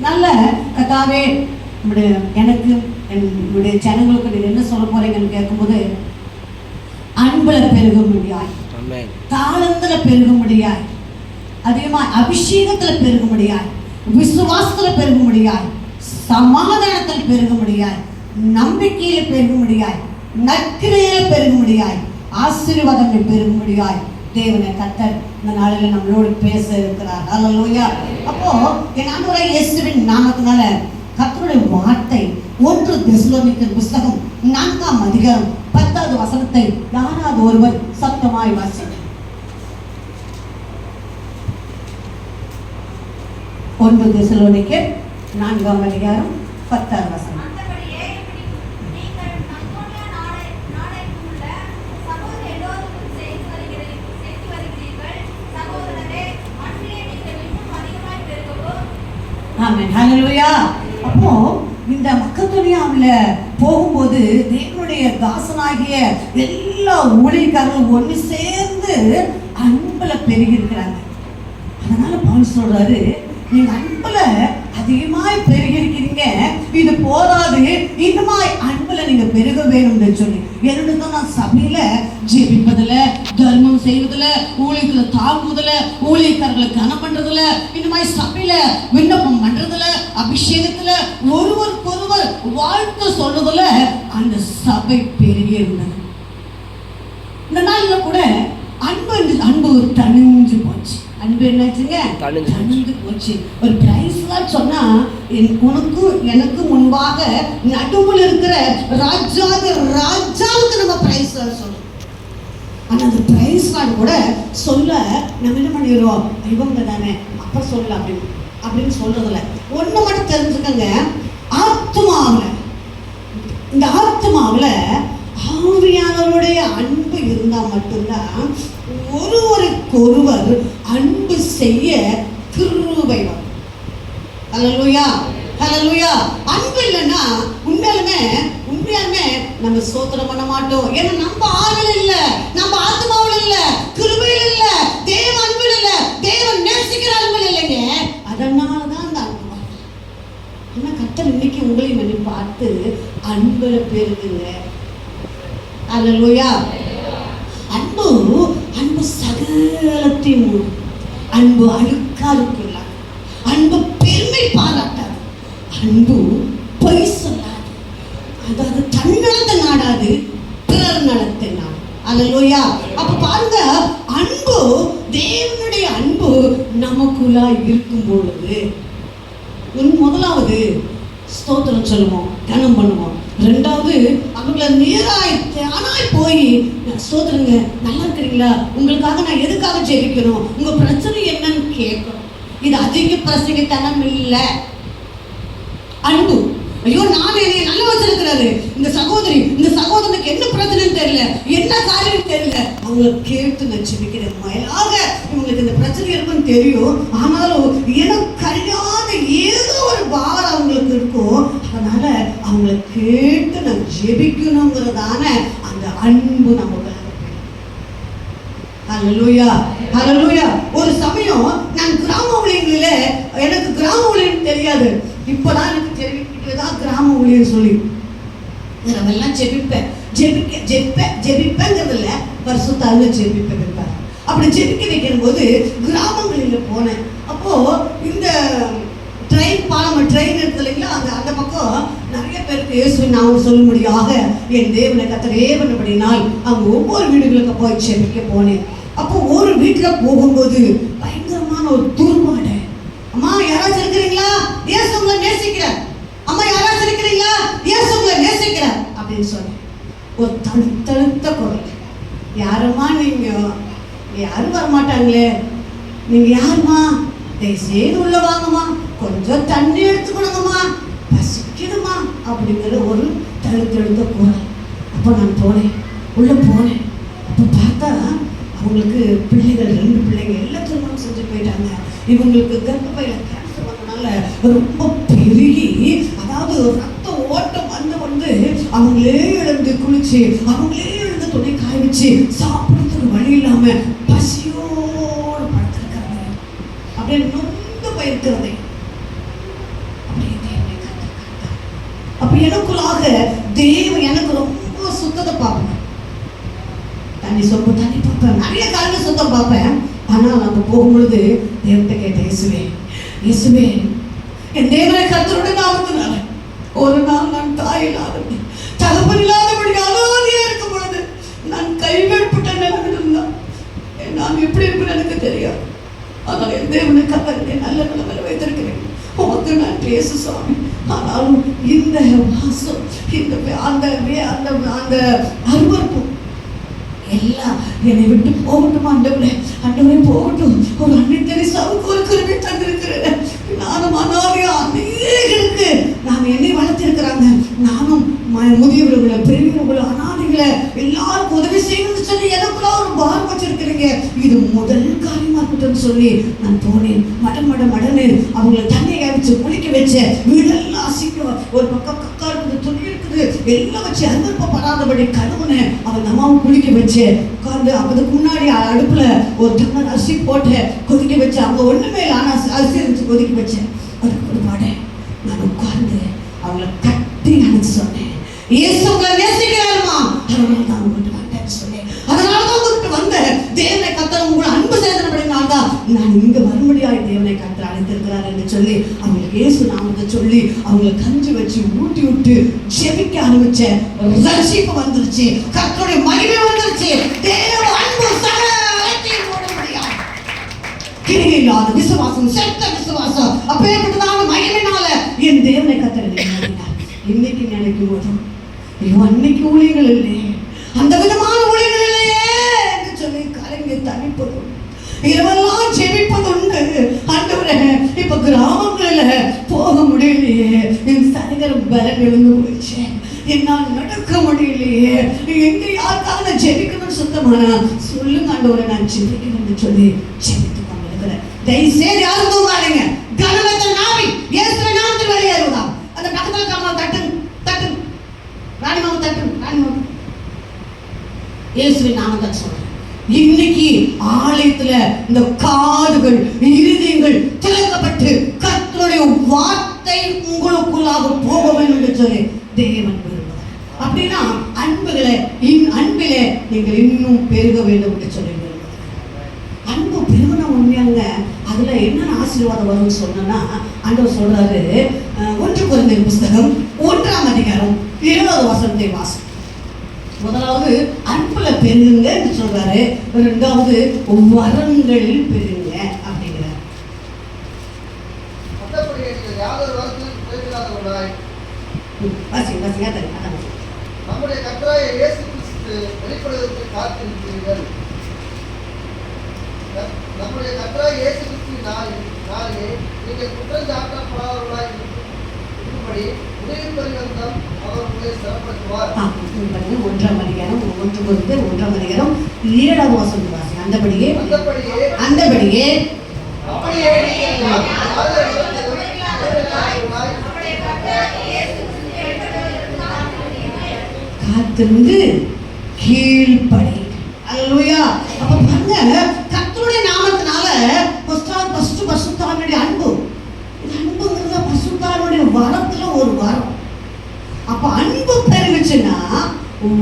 நல்ல கர்த்தாவே, எனக்கு என்னுடைய ஜனங்களுக்கு நீங்க என்ன சொல்ல போறீங்கன்னு கேட்கும்போது, அன்புல பெருகும்படியாய், தாளத்துல பெருகும்படியாய், அதிகமாக அபிஷேகத்துல பெருகும்படியாய், விசுவாசத்துல பெருகும்படியாய், சமாதானத்தில் பெருகும்படியாய், நம்பிக்கையில பெருகும்படியாய், நற்கிரையில பெருகும்படியாய், ஆசீர்வாதங்கள் பெருகும்படியாய் தேவனை கர்த்தர் இந்த நாளில் நம்மளோடு பேச இருக்கிறார். ஹல்லேலூயா. அப்போ என் ஆண்டவராகிய இயேசுவின் நாமத்தினால கர்த்தருடைய வார்த்தை 1 தெசலோனிக்கர் புத்தகம் 4ஆம் அதிகாரம் 10வது வசனத்தை யாராவது ஒருவர் சத்தமாய் வாசிங்க. 1 தெசலோனிக்கர் 4ஆம் அதிகாரம் 10வது வசனம். ஆமென். ஹல்லேலூயா. அப்போ இந்த மக்கதோனியாவில் போகும்போது தேவனுடைய தாசனாகிய எல்லா ஊழியக்காரர்களும் ஒன்று சேர்ந்து அன்புல பெருகி இருக்கிறாங்க. அதனால பவுல் சொல்றாரு, நீங்க அன்புல அதிகமாய் பெருகி இருக்கிறீங்க, இது போதாது, இன்னுமாய் அன்புல நீங்க பெருக வேணும்னு சொல்லி என்னோட நான் சபையில ஜெபிப்பதுல, தர்மம் செய்வதுல, ஊழியத்துல தாங்குவதுல, ஊழியக்காரர்களை கனம் பண்றதுல, இன்னுமாய் சபையில விண்ணப்பம் பண்றதுல, அபிஷேகத்துல, ஒருவருக்கொருவர் வாழ்த்து சொல்றதுல அந்த சபை பெருகி இருந்தது. இந்த நாள்ல கூட அன்பு தணிஞ்சு போச்சு. அன்பு என்னாச்சுங்க? தணிஞ்சு போச்சு. ஒரு பிரைஸ்லாம் சொன்னா, உனக்கும் எனக்கு முன்பாக நடுவில் இருக்கிற ராஜாவுக்கு நம்ம பிரைஸ் சொல்லணும். ஆனா அந்த பிரைஸ் கூட சொல்ல நம்ம என்ன பண்ணிடுறோம், இவங்க தானே அப்ப சொல்லலாம் அப்படின்னு சொல்றதுல ஒண்ணு மட்டும் தெரிஞ்சுக்கங்க. ஆத்மாவில், இந்த ஆத்மாவில் ஆவியானவருடைய அன்பு இருந்தால் மட்டும்தான் ஒருவருக்கொருவர் அன்பு செய்ய கிருபை வரும். ஹல்லேலூயா, ஹல்லேலூயா. அன்பு இல்லைன்னா உண்மையாலுமே நம்ம ஸ்தோத்திரம் பண்ண மாட்டோம். ஏன்னா நம்ம ஆவில் இல்லை, நம்ம ஆத்மாவில் இல்லை, கிருபையில் இல்லை, தேவ அன்பில் இல்லை, தேவன் நேசிக்கிற அன்பில் இல்லைங்க. அதனாலதான் அந்த அன்பு வரும். ஆனா கர்த்தர் இன்னைக்கு உங்களையும் என்னை பார்த்து அன்புல பெருகுங்க. ஹல்லேலூயா. அன்பு சகலத்தையும், அன்பு அழுக்காருக்குள்ள, அன்பு பெருமை பாராட்டாது, அன்பு பொய் சொல்லாது, அதாவது தன்னலத்தை நாடாது, பிறர் நலத்தை நாடு. ஹல்லேலூயா. அப்ப பாருங்க, அன்பு, தேவனுடைய அன்பு நமக்குள்ளா இருக்கும் பொழுது முதலாவது ஸ்தோத்திரம் சொல்லுவோம், கனம் பண்ணுவோம். ரெண்டாவது அவங்கள நேராய் தானாய் போய் ஸ்தோத்திரங்க, நல்லா இருக்கிறீங்களா, உங்களுக்காக நான் எதுக்காக ஜெபிக்கணும், உங்க பிரச்சனை என்னன்னு கேட்கணும். இது அதிக பிரசங்கத்தனம் இல்லை, அன்பு. ஐயோ, நான் என்னைய நல்லா வச்சிருக்கிறாரு, இந்த சகோதரனுக்கு என்ன பிரச்சனைன்னு தெரியல, என்ன காரியம் தெரியல, அவங்கள கேட்டு நான் ஜெபிக்கிறேன். மேலாக இவங்களுக்கு இந்த பிரச்சனை இருக்குன்னு தெரியும், ஆனாலும் எனக்கு அறியாத ஏதோ ஒரு பாரம் அவங்களுக்கு இருக்கும், அதனால அவங்கள கேட்டு நான் ஜெபிக்கணுங்கிறதான அந்த அன்பு நம்ம. ஹல்லேலூயா, ஹல்லேலூயா. ஒரு சமயம் நான் கிராம ஊழியர்களில, எனக்கு கிராம ஊழியர் தெரியாது, இப்பதான் எனக்கு தெரிவிக்கிறதா கிராம ஊழியர் சொல்லி நம்ம எல்லாம் ஜெபிப்பேங்கிறதுல பரிசுத்தாவில ஜெபிப்பேன். அப்படி ஜெபிக்க வைக்கிற போது கிராமங்களில் போனேன். அப்போ இந்த ட்ரெயின் எடுத்துலைங்களா, அந்த பக்கம் நிறைய பேருக்கு இயேசுவின் நாமம் சொல்லும்படியாக என் தேவனை கர்த்தர் ஏவனபடினால் அவங்க ஒவ்வொரு வீடுகளுக்கு போய் ஜெபிக்க போனேன். அப்போ ஒரு வீட்டில் போகும்போது பயங்கரமான ஒரு துர்வாடை. அம்மா யாராச்சும் இருக்கிறீங்களா, இயேசு உங்களை நேசிக்கிறார், அம்மா யாராச்சும் இருக்கிறீங்களா, இயேசு உங்களை நேசிக்கிறார் அப்படின்னு சொன்னேன். ஒரு தழுத்த குரல், யாருமா நீங்க, யாரும் வரமாட்டாங்களே, நீங்க யாருமா, செய்து உள்ள வாங்கம்மா, கொஞ்சம் தண்ணி எடுத்துக்கணுங்கம்மா, பசிக்குதுமா அப்படிங்கிற ஒரு தழுத்தெழுத்த குரல். அப்போ நான் போனேன், உள்ள போனேன். அப்போ பார்த்தா அவங்களுக்கு பிள்ளைகள், 2 பிள்ளைங்க எல்லாம் திருமணம் செஞ்சு போயிட்டாங்க. இவங்களுக்கு கர்ப்பப்பையில கேன்சர் வந்தனால ரொம்ப பெருகி, அதாவது ரத்த ஓட்டம் வந்து அவங்களே எழுந்து குளிச்சு, அவங்களே எழுந்து துணை காய வச்சு சாப்பிடுறதுக்கு வழி இல்லாம பசியோடு படுத்திருக்காங்க. அப்படியே நொந்து போயிருக்கிறதே. அப்ப எனக்குள்ளாக தேவன் எனக்கு ரொம்ப சுத்தத்தை பார்ப்பேன். தண்ணி சொப்பு தண்ணி பார்ப்பேன், நிறைய காலையில் சுத்தம் பார்ப்பேன். ஆனால் அங்கே போகும்பொழுது தேவன்கிட்ட கேட்டேன், இயேசுவே இயேசுவே, என் தேவனை கர்த்தருடைய நாமத்தினால ஒரு நாள் நான் தாய் இல்லாதபடி தகப்பன் இல்லாதபடி அனாதையா இருக்கும் பொழுது நான் கைவிடப்பட்ட நிலைமையில் இருந்தான். நான் எப்படி இருப்பேன்னு எனக்கு தெரியாது. ஆனால் என் தேவனை கர்த்தருடைய நல்ல நிலைமையில வைத்திருக்கிறேன். உமக்கு நான் பேசு சுவாமி. ஆனாலும் இந்த வாசம், இந்த அந்த அந்த அருவருப்பு எல்லாம் என்னை விட்டு போகட்டும் ஆண்டவரே, ஆண்டவரே போகட்டும். ஒரு அன்னை தெரேசாவுக்கு ஒரு கிருபை தந்திருக்கிறேன். நானும் அனாதையா அநேகருக்கு நான் என்னை வளர்த்திருக்கிறாங்க. நானும் முதியவர்களை, பெரியவர்களை, அனாதைகளை எல்லாருக்கும் உதவி செய்யணும்னு சொல்லி எனக்குள்ள ஒரு பாரம் வச்சிருக்கிறீங்க. இது முதல் காரியமா இருக்கட்டும் சொல்லி நான் போனேன். மடன்னு அவங்களை தண்ணியை வச்சு குளிக்க வச்சேன். வீடெல்லாம் அசிக்க, ஒரு பக்கம் கக்கா இருக்குது, துணி இருக்குது, எல்லாம் வச்சு அனுப்பப்படாதபடி கழுவுனேன். அவன் அம்மாவை குளிக்க வச்சேன். உட்காந்து அதுக்கு முன்னாடி அடுப்புல ஒரு டம்ளர் அரிசி போட்டு கொதிக்க வச்சேன். அவங்க ஒண்ணுமே இல்லை, ஆனா அரிசி இருந்துச்சு, கொதிக்க வச்சேன். அதுக்கு ஒரு பாடேன். நான் உட்கார்ந்து அவங்களை கட்டி அணைச்சு சொன்னேன், இயேசு உங்களை நேசிக்கிறாருமா, அதனால தான் உங்கள்கிட்ட வந்தேன்னு சொன்னேன். அதனால தான் உங்கள்கிட்ட வந்தேன். தேவனை கர்த்தர் உங்களை அன்பு செய்தபடினால்தான் நான் இங்க வரும்படியாக தேவனை கர்த்தர் அழைத்திருக்கிறார் என்று சொல்லி அவங்களுக்கு இயேசு நாமத்தை சொல்லி அவங்களை கஞ்சி வச்சு ஊட்டி விட்டு ஜெபிக்க ஆரம்பிச்சேன். ரட்சிப்பு வந்துருச்சு, கர்த்தருடைய மகிமை வந்துருச்சு. தேவ அன்பு சகலத்தையும் போடும்படியாக கிரியை இல்லாத விசுவாசம், செத்த விசுவாசம், அப்பேற்பட்டதான மகிமையினால என் தேவனை கர்த்தர் இன்னைக்கு நினைக்கும் போதும் அன்னைக்கு ஊழியர்கள் இல்லையே, அந்த விதமான ஊழியர்கள் இல்லையே என்று சொல்லி கலைஞ தவிப்பதும் இரவெல்லாம் ஜெபிப்பதுண்டு. ஆண்டவரே, இப்ப கிராமங்களில போக முடியலையே, என் சரீரம் பலம் எழுந்து போயிடுச்சு, என்னால் நடக்க முடியலையே, எங்க யாருக்காக ஜெபிக்கணும்னு சுத்தமானா சொல்லுங்க ஆண்டவரை, நான் ஜெபிக்கணும்னு சொல்லி ஜெபித்து கொண்டிருக்கிறேன். தயவுசெய்து யாரும் தூங்காதீங்க. கனவத்தை நாவி இயேசுவின் நாமத்தில் வெளியேறுவதா. அந்த பக்கத்துல காமா தட்டு தட்டு ராணிமாவை தட்டு ராணிமாவை இயேசுவின் நாமத்தை சொல்றேன். இன்னைக்கு ஆலயத்துல இந்த காதுகள், இருதயங்கள் திறக்கப்பட்டு கர்த்தருடைய வார்த்தை உங்களுக்குள்ளாக போக வேண்டும் என்று சொல்லி தேவன் விரும்புகிறார். அப்படின்னா அன்புகளை அன்பிலே நீங்கள் இன்னும் பெருக வேண்டும் என்று சொல்லி விரும்புகிறார். அன்பு பெருகின உண்மையாங்க. அதுல என்னென்ன ஆசீர்வாதம் வரும்னு சொன்னா ஆண்டவர் சொல்றாரு, 1 கொரிந்தியர் புஸ்தகம் 1ஆம் அதிகாரம் 7வது வசனத்தை வாசி. முதலாவது அன்புல பெருகுங்க என்று சொல்றாரு. இரண்டாவது வரங்களில் பெருங்க அப்படிங்கிறார். நம்முடைய கர்த்தராகிய இயேசு கிறிஸ்து வெளிப்படுவதற்கு காத்திருக்கிறீர்கள். நம்முடைய கர்த்தராகிய இயேசு கிறிஸ்துவினாலே நீங்கள் குற்றம் சாட்டப்படாதவர்களாய் இருக்கும்படி உதவி பரிவந்தம் அவர் உங்களை சிறப்படுத்துவார். 1ஆம் அதிகாரம் 1 கொரிந்தியர் 1ஆம் அதிகாரம் 7வது வசனம் வாசி. அந்தபடியே காத்திருந்து கீழ்ப்படி. அல்லேலூயா. அப்ப பாருங்க, கர்த்தருடைய நாமத்தினால ஃபர்ஸ்ட் பரிசுத்தாவினுடைய அன்பு. அன்புங்கிறது பரிசுத்தாவினுடைய வரத்துல ஒரு வரம். அப்ப அன்பு பெருகுச்சுன்னா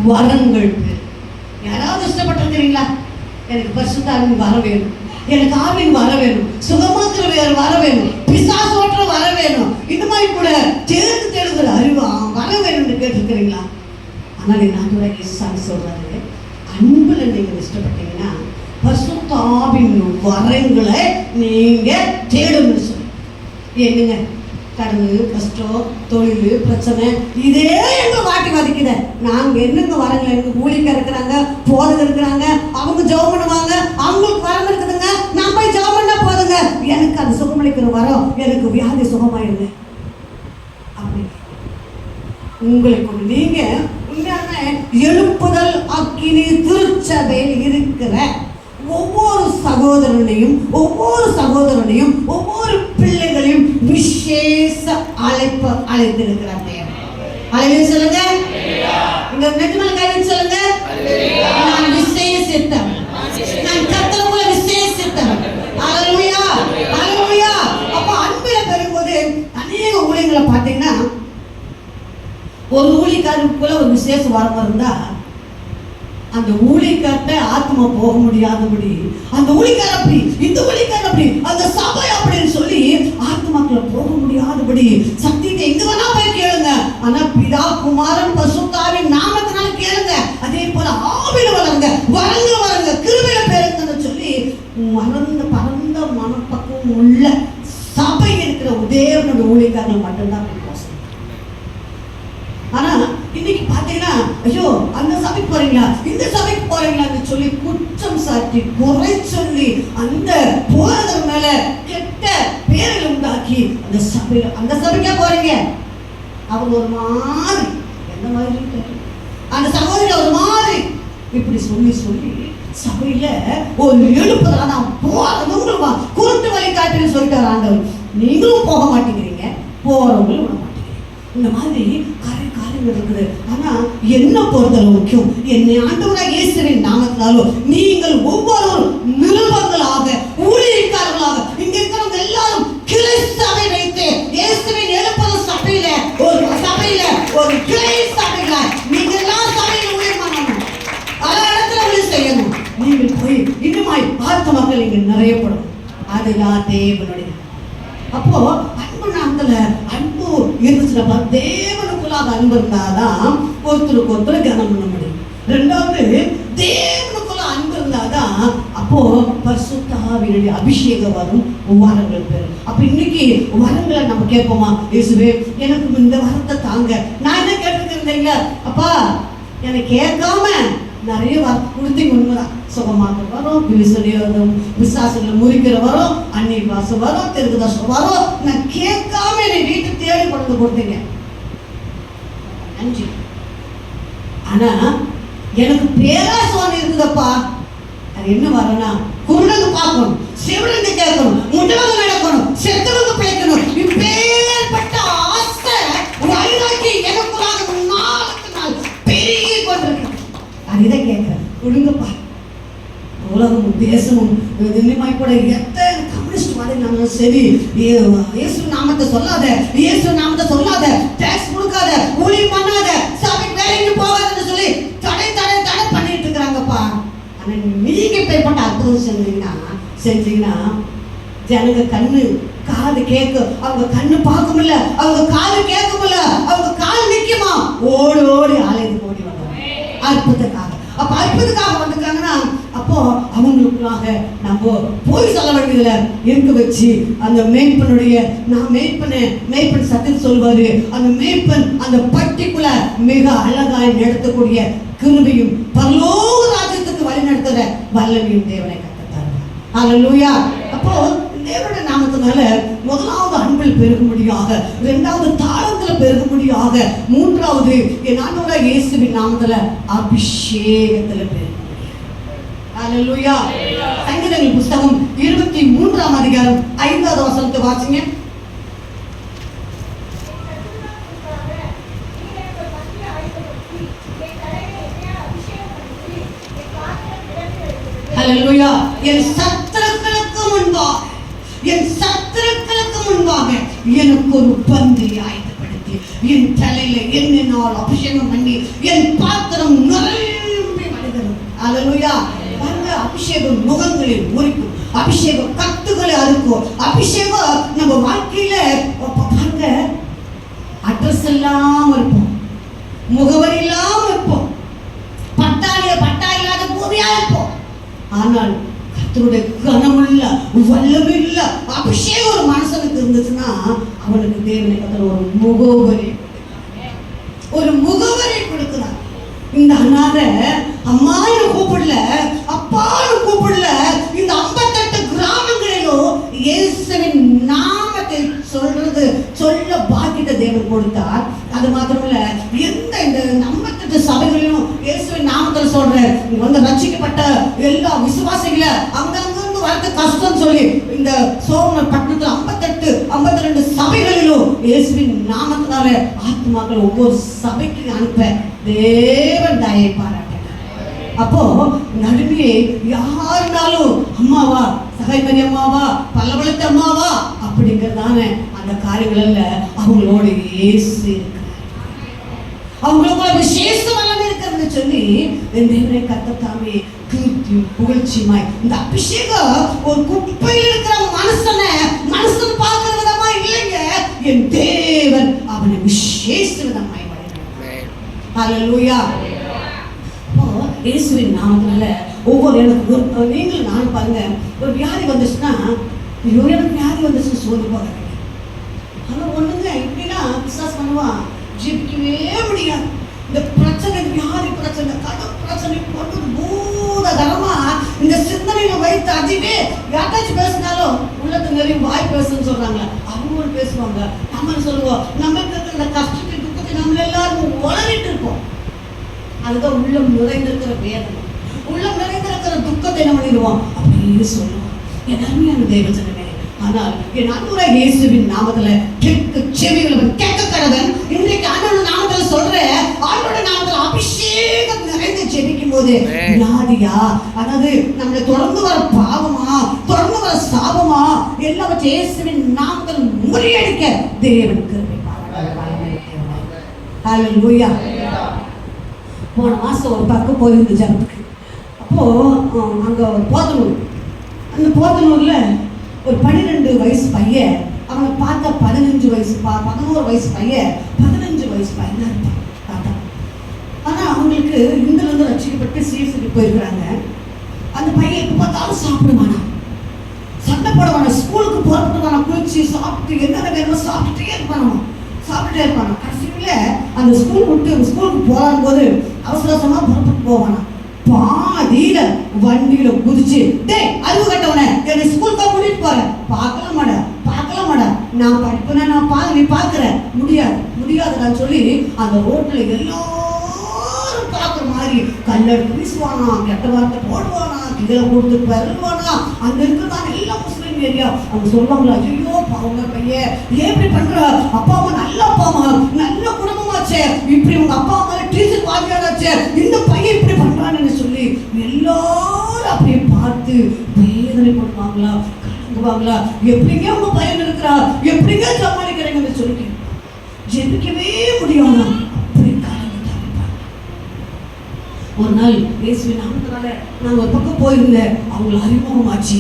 வரங்கள் பெருகும். யாராவது இஷ்டப்பட்டிருக்கிறீங்களா? எனக்கு பரிசுத்தாவின் வர வேணும், எனக்கு ஆவின் வர வேணும், சுகமாக்குற வர வேணும், பிசாசு ஓட்டுற வர வேணும், இந்த மாதிரி கூட தேடுகிற அறிவு வர வேணும்னு கேட்டிருக்கிறீங்களா? ஆனால் என் ஆண்டவராகிய இயேசு சொல்றாரு, அன்புல நீங்க இஷ்டப்பட்டீங்கன்னா பரிசுத்த ஆவின் வரங்களை நீங்க தேடணும்னு சொல்லி. என்னங்க கடவுள், கஷ்டம், தொழில் பிரச்சனை இதே எங்க வாட்டி வதிக்குத. நாங்க என்னங்க வரங்க, எங்க ஊழிக்க இருக்கிறாங்க, போதக இருக்கிறாங்க, அவங்க ஜெபம் பண்ணுவாங்க, அவங்களுக்கு வரம் இருக்குதுங்க, நான் போய் ஜெபம் பண்ணா போதுங்க, எனக்கு அது சுகமளிக்கிற வரம், எனக்கு வியாதி சுகமாயிடுங்க அப்படி உங்களுக்கு நீங்க உண்மையான எழுப்புதல் அக்கினி திருச்சபையில் இருக்கிற ஒவ்வொரு சகோதரனையும் ஒவ்வொரு பிள்ளைகளையும் விசேஷ அழைப்பு அழைத்திருக்கிறார். அழைப்பு சொல்லுங்க, இந்த நெற்றிமலை கைவி சொல்லுங்க, நான் விசேஷித்தவன், நான் கர்த்தருக்குள்ள விசேஷித்தவன். அல்லேலூயா, அல்லேலூயா. அப்ப அன்பில பெறும்போது அநேக ஊழியங்களை பார்த்தீங்கன்னா ஒரு ஊழியக்காரருக்குள்ள ஒரு விசேஷ வரம் இருந்தா அந்த ஊழியக்கார்ட்ட ஆத்மா போக முடியாதபடி அந்த ஊழியக்கார அப்படி, இந்த ஊழியக்கார அப்படி, அந்த சபை அப்படின்னு சொல்லி ஆத்மாக்களை போக முடியாதபடி சத்தியத்தை எங்க வேணா போய் கேளுங்க. ஆனா பிதா குமாரன் பரிசுத்தாவின் நாமத்தினால கேளுங்க. அதே போல ஆவியில வளருங்க, வரங்க கிருபையில பெருங்கன்னு சொல்லி பரந்த மனப்பக்குவம் உள்ள சபை இருக்கிற தேவனுடைய ஊழியக்காரர்கள் மட்டும்தான். ஆனா இன்னைக்கு பாத்தீங்கன்னா, ஐயோ அந்த சபைக்கு போறீங்களா, இந்த சபைக்கு போறீங்களான்னு சொல்லி குற்றம் சாட்டி குறை சொல்லி அந்த போறதன் மேல கெட்ட பேரை உண்டாக்கி அந்த சபைக்கே போறீங்க. அவங்க ஒரு மாதிரி, எந்த மாதிரி அந்த சகோதரி ஒரு மாதிரி இப்படி சொல்லி சொல்லி சபையில ஒரு எழுப்புதா நான் போறதும் குருட்டு வழி காட்டுன்னு சொல்லிட்டு ஆண்டவர். நீங்களும் போக மாட்டேங்கிறீங்க, போறவங்களும் விட மாட்டேங்கிறீங்க. இந்த மாதிரி காரியங்கள் இருக்குது. ஆனா என்ன பொறுத்தளவு முக்கியம், என்னை ஆண்டவராகிய இயேசுவின் நாமத்தினாலோ நீங்கள் ஒவ்வொருவரும் நிருபங்களாக, ஊழியக்காரர்களாக, இங்க இருக்கிறவங்க எல்லாரும் கிளை சபை வைத்து இயேசுவின் எழுப்புதல் சபையில ஒரு கிளை சபையில நீங்க எல்லாம் சபையில ஊழியம் பண்ணணும், பல இடத்துல ஊழியம் செய்யணும். நீங்கள் போய் இன்னுமாய் ஆத்மாக்கள் நீங்க நிறையப்படும். அதுதான் தேவனுடைய. அப்போ அன்பு நாமத்துல அன்பு இருந்துச்சுன்னா, தேவனுக்குள்ளாக அன்பு இருந்தாதான் ஒருத்தருக்கு ஒருத்தர் கனம் பண்ண முடியும். ரெண்டாவது தேவனுக்குள்ள அன்பு இருந்தாதான் அப்போ பரிசுத்த ஆவியினுடைய அபிஷேகம் வரும், வரங்கள் பெறும். அப்ப இன்னைக்கு வரங்களை நம்ம கேட்போமா, இயேசுவே எனக்கு இந்த வரத்தை தாங்க. நான் என்ன கேட்டுருக்கேன், அப்பா எனக்கு கேட்காம நிறைய கொடுத்தீங்க. உண்மைதான், சுகமாக வரும், விசுவாசங்களை முறிக்கிற வரும், அந்நிய வாசம் வரும், தெருக்குதாசம் வரும். நான் கேட்காம என்னை வீட்டு தேடி கொண்டு கொடுத்தீங்க, நன்றி. ஆனா எனக்கு பேராசம் இருக்குதப்பா. அது என்ன வரனா, குருடங்க பார்க்கணும், செவிடங்க கேட்கணும், முட்டவங்க நடக்கணும், செத்தவங்க பேசணும். இப்பேற்பட்ட ஆசை வைராக்கி எனக்குள்ளாக நாளுக்கு நாள் பெருகி கொண்டிருக்கு. அதுதான் கேட்கிறேன், கொடுங்கப்பா. உலகமும் தேசமும் இன்னுமாய் கூட எத்தனை கம்யூனிஸ்ட் வாதினாலும் சரி, இயேசு நாமத்தை சொல்லாத, இயேசு நாமத்தை சொல்லாத, டாக்ஸ் கொடுக்காத, ஊழியம் பண்ணாத, சபைக்கு வேலைக்கு போகாதுன்னு சொல்லி தடை பண்ணிட்டு இருக்கிறாங்கப்பா. ஆனா நீங்க பேர்பட்ட அற்புதம் செஞ்சீங்கன்னா ஜனங்க கண்ணு காது கேட்கும், அவங்க கண்ணு பார்க்க முடியல, அவங்க காது கேட்க முடியல, அவங்க கால் நிக்குமா, ஓடி ஆலயத்துக்கு ஓடி வந்தாங்க அற்புதத்துக்காக. அப்ப அற்புதத்துக்காக வந்துட்டாங்கன்னா அப்போ அவங்களுக்குள்ளாக நம்ம போய் சொல்ல வேண்டியதுல இருக்க வச்சு அந்த மேய்ப்பனுடைய, நான் மேய்ப்பன் சத்தியம் சொல்வாரு, அந்த மேய்ப்பன் அந்த பட்டிக்குள்ள மிக அழகாய் நடத்தக்கூடிய கிருபையும் பரலோக ராஜ்யத்துக்கு வழி நடத்துற வல்லமையும் தேவனை கற்றுத்தாரு. அல்லேலூயா. அப்போ தேவனுடைய நாமத்தினால முதலாவது அன்பில் பெருகும்படியாக, இரண்டாவது தாளத்துல பெருகும்படியாக, மூன்றாவது என் ஆண்டவராகிய இயேசுவின் நாமத்துல அபிஷேகத்துல பெருகும்படியாக. அல்லேலூயா. சங்கீதங்கள் புத்தகம் 23ஆம் அதிகாரம் 5வது வசனத்தை வாசிங்க. அல்லேலூயா. என் சத்துருக்களுக்கு முன்பாக எனக்கு ஒரு பந்தி ஆயத்தப்படுத்தி என் தலையில எண்ணெயினால் அபிஷேகம் பண்ணி என் பாத்திரம் நிரம்பி வழிகிறது. அல்லேலூயா. அபிஷேகம் முகங்களில் முறிக்கும், அபிஷேகம் கத்துக்களை அறுக்கும், அபிஷேகம் நம்ம வாழ்க்கையில பாருங்க அட்ரஸ் இல்லாம இருப்போம், முகவரி இல்லாம இருப்போம், பட்டா இல்லாத பூமியா இருப்போம். ஆனால் கர்த்தருடைய கனமுள்ள வல்லமையுள்ள அபிஷேகம் ஒரு மனுஷனுக்கு இருந்துச்சுன்னா அவனுக்கு தேவனை கர்த்தர் ஒரு முகவரி கொடுக்கிறார். இந்த அண்ணாத அம்மான்னு கூப்பிடல, அப்பான்னு கூப்பிடல, இந்த 58 கிராமங்களிலும் இயேசுவின் நாமத்தை சொல்ல பாக்கிட்ட தேவன் கொடுத்தார். அது மாத்திரமல்ல, எந்த இந்த 58 சபைகளிலும் இயேசுவின் நாமத்தில் சொல்ற வந்து ரட்சிக்கப்பட்ட எல்லா விசுவாசிகளை அங்கங்கிருந்து வரது கஷ்டம் சொல்லி இந்த சோமர் பட்டணத்தில் 52 சபைகளிலும் இயேசுவின் நாமத்தினால ஆத்மாக்கள் ஒவ்வொரு சபைக்கு அனுப்ப தேவன் தயை பாராட்டினார். அப்போ நடுவே யாருனாலும் அம்மாவா, சகைமரி அம்மாவா, பல்லவளத்து அம்மாவா அப்படிங்கிறதான அந்த காரியங்கள்ல அவங்களோட இயேசு இருக்கிறார். அவங்களுக்குள்ள விசேஷம் வல்லமை இருக்கிறது சொல்லி என் தேவனை கர்த்தத்தாமே கீர்த்தியும் புகழ்ச்சியுமாய் இந்த அபிஷேகம் ஒரு குப்பையில் இருக்கிற மனுஷன் பார்க்கிற விதமா இல்லைங்க. என் தேவன் அவனை விசேஷ விதமாய் வழிநடத்துகிறார். ஹல்லேலூயா. இயேசுவின் நாமத்தினால ஒவ்வொரு எனக்கு நீங்களும் நானும் பாருங்க, ஒரு வியாதி வந்துச்சுன்னா எனக்கு வியாதி வந்துச்சுன்னு சொல்லி போகிறாங்க. ஆனால் ஒண்ணுங்க இப்படின்னா பிசாசு பண்ணுவான், ஜெபிக்கவே முடியாது. இந்த பிரச்சனை, வியாதி பிரச்சனை, கடன் பிரச்சனை போட்டு பூதகரமா இந்த சிந்தனையில வைத்து அதுவே யாராச்சும் பேசினாலும் உள்ளத்து நிறைய வாய் பேசுன்னு சொல்றாங்க. அவங்களும் பேசுவாங்க, நம்ம சொல்லுவோம். நம்மளுக்கு இருக்கிற கஷ்டத்தை துக்கத்தை நம்ம எல்லாரும் உளறிட்டு இருப்போம். அதுதான் உள்ளம் நிறைந்திருக்கிற வேதனை, உள்ளம் நிறைந்திருக்கிற துக்கத்தை என்ன பண்ணிடுவோம் அப்படியே சொல்லுவோம். என் அருமையான தேவஜனமே, ஆனால் என் அன்புரை இயேசுவின் நாமத்துல கேட்க செவிகளவன் கேட்க கடவன். இன்றைக்கு ஆண்டோட நாமத்துல சொல்ற, ஆண்டோட நாமத்துல அபிஷேகம் நிறைந்து ஜெபிக்கும் போது வியாதியா, அதாவது நம்மளை தொடர்ந்து வர பாவமா, தொடர்ந்து வர சாபமா, எல்லாவற்றையும் இயேசுவின் நாமத்தில் முறியடிக்க தேவன் கிருபை பாராட்டுவார். ஹல்லேலூயா. போன மாசம் ஒரு பக்கம் போயிருந்து ஜனத்துக்கு. அப்போ அங்க போத்தனூர், அந்த போத்தனூர்ல ஒரு 12 வயசு பையன், அவனை பார்த்தா 15 வயசு 11 வயசு பையன் 15 வயசு பையனா இருப்பான் பார்த்தா. ஆனா அவங்களுக்கு இருந்து ரட்சிக்கப்பட்டு சீர்சுக்கு போயிருக்கிறாங்க. அந்த பையன் எப்ப பார்த்தாலும் சாப்பிடுவானா, சண்டை போடுவானா, ஸ்கூலுக்கு போறதுவானா, குளிச்சு சாப்பிட்டு என்னென்ன வேணுமோ சாப்பிட்டுட்டே இருப்பானா. கடைசியில அந்த ஸ்கூலுக்கு போறான் போது அவசரமா புறப்பட்டு போவானா. பாதியில வண்டியில குதிச்சு, டேய் அறிவு கட்டவனே, என்னை ஸ்கூலுக்கு கூட்டிட்டு போறேன், பார்க்கலாம் மாட நான் படிப்பேனா, நான் நீ பாக்குற முடியாதுன்னு சொல்லி அந்த ரோட்ல எல்லாரும் பார்க்குற மாதிரி கல்லெடுத்து வீசுவானா, கெட்ட வார்த்தை போடுவானா, கீழே கொடுத்து பெருவானா. அங்க இருக்கிறதான எல்லா முஸ்லீம் ஏரியா அவங்க சொல்லுவாங்களா, ஐயோ பாவங்க பையன் ஏன் இப்படி பண்ற, அப்பா அம்மா நல்ல அப்பா அம்மா நல்ல குடும்பமாச்சே, இப்படி உங்க அப்பா அம்மா டீச்சர் வாத்தியாராச்சே, இந்த பையன் இப்படி பண்றான்னு சொல்லி எல்லாரும் அப்படியே பார்த்து வேதனை பண்ணுவாங்களா, கலங்குவாங்களா. எப்படிங்க உங்க பையன் இருக்கிறா, எப்படிங்க சமாளிக்கிறீங்கன்னு சொல்லி ஜெபிக்கவே முடியாதா, அப்படி கலந்துட்டாங்க. ஒரு நாள் இயேசுவின் நாமத்தினால நாங்கள் ஒரு பக்கம் போயிருந்தேன், அவங்களை அறிமுகமாச்சு.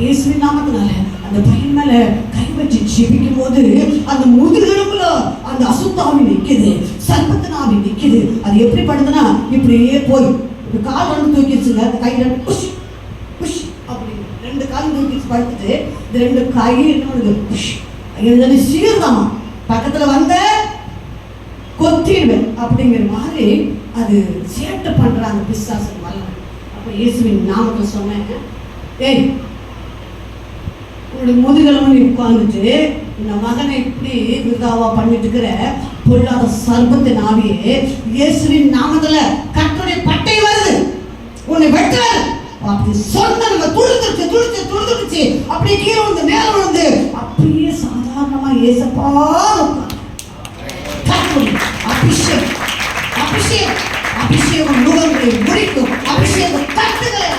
இயேசுவின் நாமத்தினால அந்த பையன் மேல கை வச்சு ஜெபிக்கும் போது அந்த முதுகெலும்புல அந்த அசுத்தாவி நிக்குது, சர்ப்பத்தினாவி நிக்குது. அது எப்படி படுதுன்னா இப்படியே போய் கால் ரெண்டு தூக்கிடுச்சுங்க, கை ரெண்டு புஷ் புஷ் அப்படி 2 கால் தூக்கி படுத்துட்டு இந்த 2 கை என்ன புஷ் எழுதி சீர்தாமா, பக்கத்துல வந்த கொத்திடுவேன் அப்படிங்கிற மாதிரி அது சேட்டை பண்றாங்க பிசாசு வல்லவன். அப்ப இயேசுவின் நாமத்தை சொன்னேன், ஏய் உன்னுடைய முதுகெலும்பு உட்கார்ந்துட்டு இந்த மகனை இப்படி விருதாவா பண்ணிட்டு இருக்கிற பொல்லாத சர்ப்பத்தின் ஆவியே, இயேசுவின் நாமத்துல கர்த்தருடைய பட்டை வருது, உன்னை வெட்டுறாரு அப்படி சொன்ன நம்ம துடிச்சு அப்படியே கீழே வந்து மேல வந்து அப்படியே சாதாரணமா ஏசப்பா அபிஷேகம் முகங்களை முடிக்கும், அபிஷேகம் தட்டுகளை.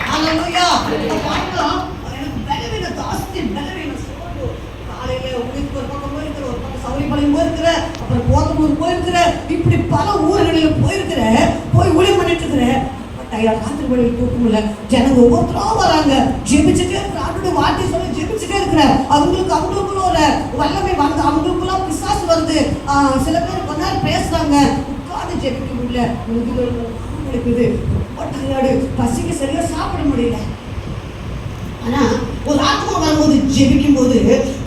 ஹல்லேலூயா. எனக்கு பலவீன ஜாஸ்தி, பலவீன சோர்வு. காலையில உங்களுக்கு ஒரு பக்கம் போயிருக்கிற, ஒரு பக்கம் சௌரிபாளையம் போயிருக்கிற, அப்புறம் போத்தனூர் போயிருக்கிற, இப்படி பல ஊர்களில் போயிருக்கிற, போய் ஊழியம் பண்ணிட்டு இருக்கிற, ராத்திரி வழி தூக்கமில்ல. ஜனங்க ஒவ்வொருத்தரா வராங்க, ஜெபிச்சுட்டே இருக்கிற, அவருடைய வார்த்தை சொல்லி ஜெபிச்சுட்டே இருக்கிற, அவங்களுக்குள்ள ஒரு வல்லமை வந்து, அவங்களுக்குள்ள பிசாசு வருது. சில பேர் கொஞ்ச நேரம் பேசுறாங்க, உட்கார்ந்து ஜெபிக்க முடியல, இருக்குது, ரொம்ப டயர்டு, பசிக்கு சரியா சாப்பிட முடியல. ஆனா ஒரு ஆத்மா வரும்போது ஜெபிக்கும் போது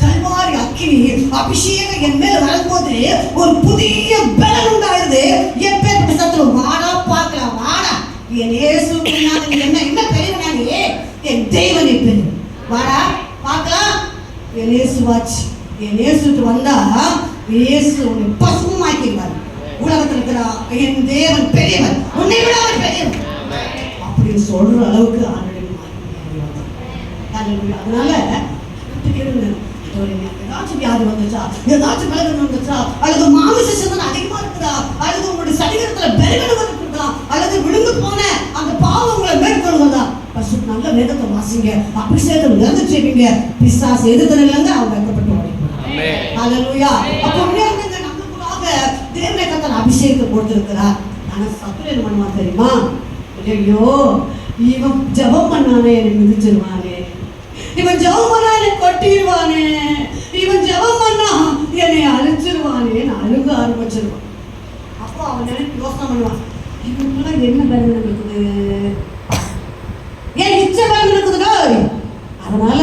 கல்வாரி அக்கினி அபிஷேகம் என் மேல வரும்போது ஒரு புதிய பலன் உண்டாயிருது. என் பேர் சத்துல வாடா பார்க்கலாம், வாடா என் இயேசு என்ன பெரியவனானே, என் தெய்வனை பெரிய வாடா பார்க்கலாம். என் இயேசுவாச்சு, என் இயேசுக்கு வந்தா இயேசு உன்னை பசுமாக்கிடுவார். உலகத்தில் இருக்கிற என் தேவன் பெரியவன், உன்னை விட அவர் பெரியவன் அப்படின்னு சொல்ற அளவுக்கு அதனால ஏதாச்சும் வியாதி வந்துச்சா, ஏதாச்சும் பலவீனம் வந்துச்சா, அல்லது மாமிச சிந்தனை அதிகமா இருக்குதா, அல்லது உங்களுடைய சரீரத்துல பெருகணும் இருக்குதா, அல்லது விழுந்து போன அந்த பாவம் உங்களை மேற்கொள்வதா, நல்ல வேதத்தை வாசிங்க, அபிஷேகம் இழந்து செய்வீங்க, பிசாசு எதிர்த்து இல்லைங்க அவங்க வைக்கப்பட்டு ஓடிப்பாங்க. ஹல்லேலூயா. அப்போ நம்மளுக்குள்ளாக தேவனை கர்த்தர் அபிஷேகத்தை கொடுத்திருக்கிறார். ஆனா சத்துரு என்ன பண்ணுவான் தெரியுமா? ஐயோ, இவன் ஜெபம் பண்ணானே என்னை மிதிச்சிருவானே, இவன் ஜெபம் பண்ணா என்னை கொட்டிடுவானே, இவன் ஜெபம் பண்ணா என்னை அழிச்சிருவானேன்னு அழுக ஆரம்பிச்சிருவான். அப்போ அவன் நினைச்சு யோசனை பண்ணுவான், இவனுக்குலாம் என்ன பலன் இருக்குது, ஏன் இச்சை பலன் இருக்குதுடா, அதனால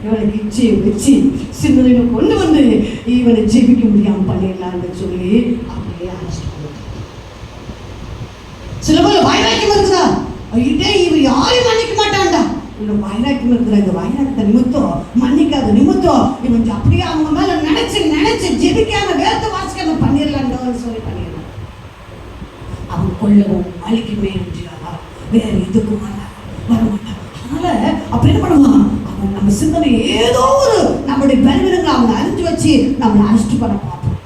இவனுக்கு இச்சையை வச்சு சிந்தனையில கொண்டு வந்து இவனை ஜெபிக்க முடியாம பண்ணிடலான்னு சொல்லி அப்படியே அழைச்சிட்டு. சில பேர் வைராக்கியம் இருக்குதா, ஐயே இவர் யாரையும் மன்னிக்க மாட்டான்டா, இந்த வைராக்கியம் இருக்கிற இந்த வைராக்கியத்தை நிமித்தம் மன்னிக்காத நிமித்தம் இவன் அப்படியே அவங்க மேல நினைச்சு ஜெபிக்காம வேத வாசிக்காம பண்ணிடலான்னு சொல்லி பண்ணிடலாம். அவன் கொள்ளவும் அழிக்குமே வேற எதுக்கும் வரமாட்டான். அதனால அப்படி என்ன பண்ணுவான், அவன் நம்ம சிந்தனை ஏதோ ஒரு நம்முடைய பலவீனங்களை அவங்க அறிஞ்சு வச்சு நம்மளை அரெஸ்ட் பண்ண பார்ப்போம்.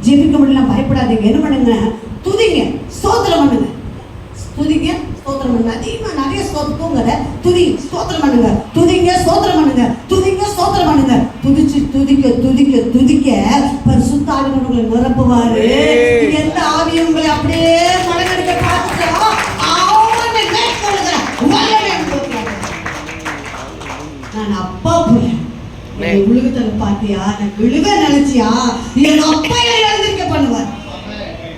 ஜெபிக்க முடியல பயப்படாதீங்க, என்ன பண்ணுங்க, துதிங்க, ஸ்தோத்திரம் பண்ணுங்க, துதிங்க ஸ்தோத்திரம் பண்ணுங்க. அதிகமா நிறைய தூங்குற துதி ஸ்தோத்திரம் பண்ணுங்க, துதிங்க ஸ்தோத்திரம் பண்ணுங்க, துதிங்க ஸ்தோத்திரம் பண்ணுங்க. துதிச்சு துதிக்க துதிக்க துதிக்க பரிசுத்த ஆவியானவர் உங்களை நிரப்புவாரு. எந்த ஆவியும் உங்களை அப்படியே மடங்கடிக்க பார்த்துட்டோ அவனை மேற்கொள்ளுகிற வல்லமை உங்களுக்கு. நான் அப்பா போல உலகத்துல பாத்தியா, நான் விழுக நினைச்சியா, என் அப்பா என்னை எழுந்திருக்க பண்ணுவார்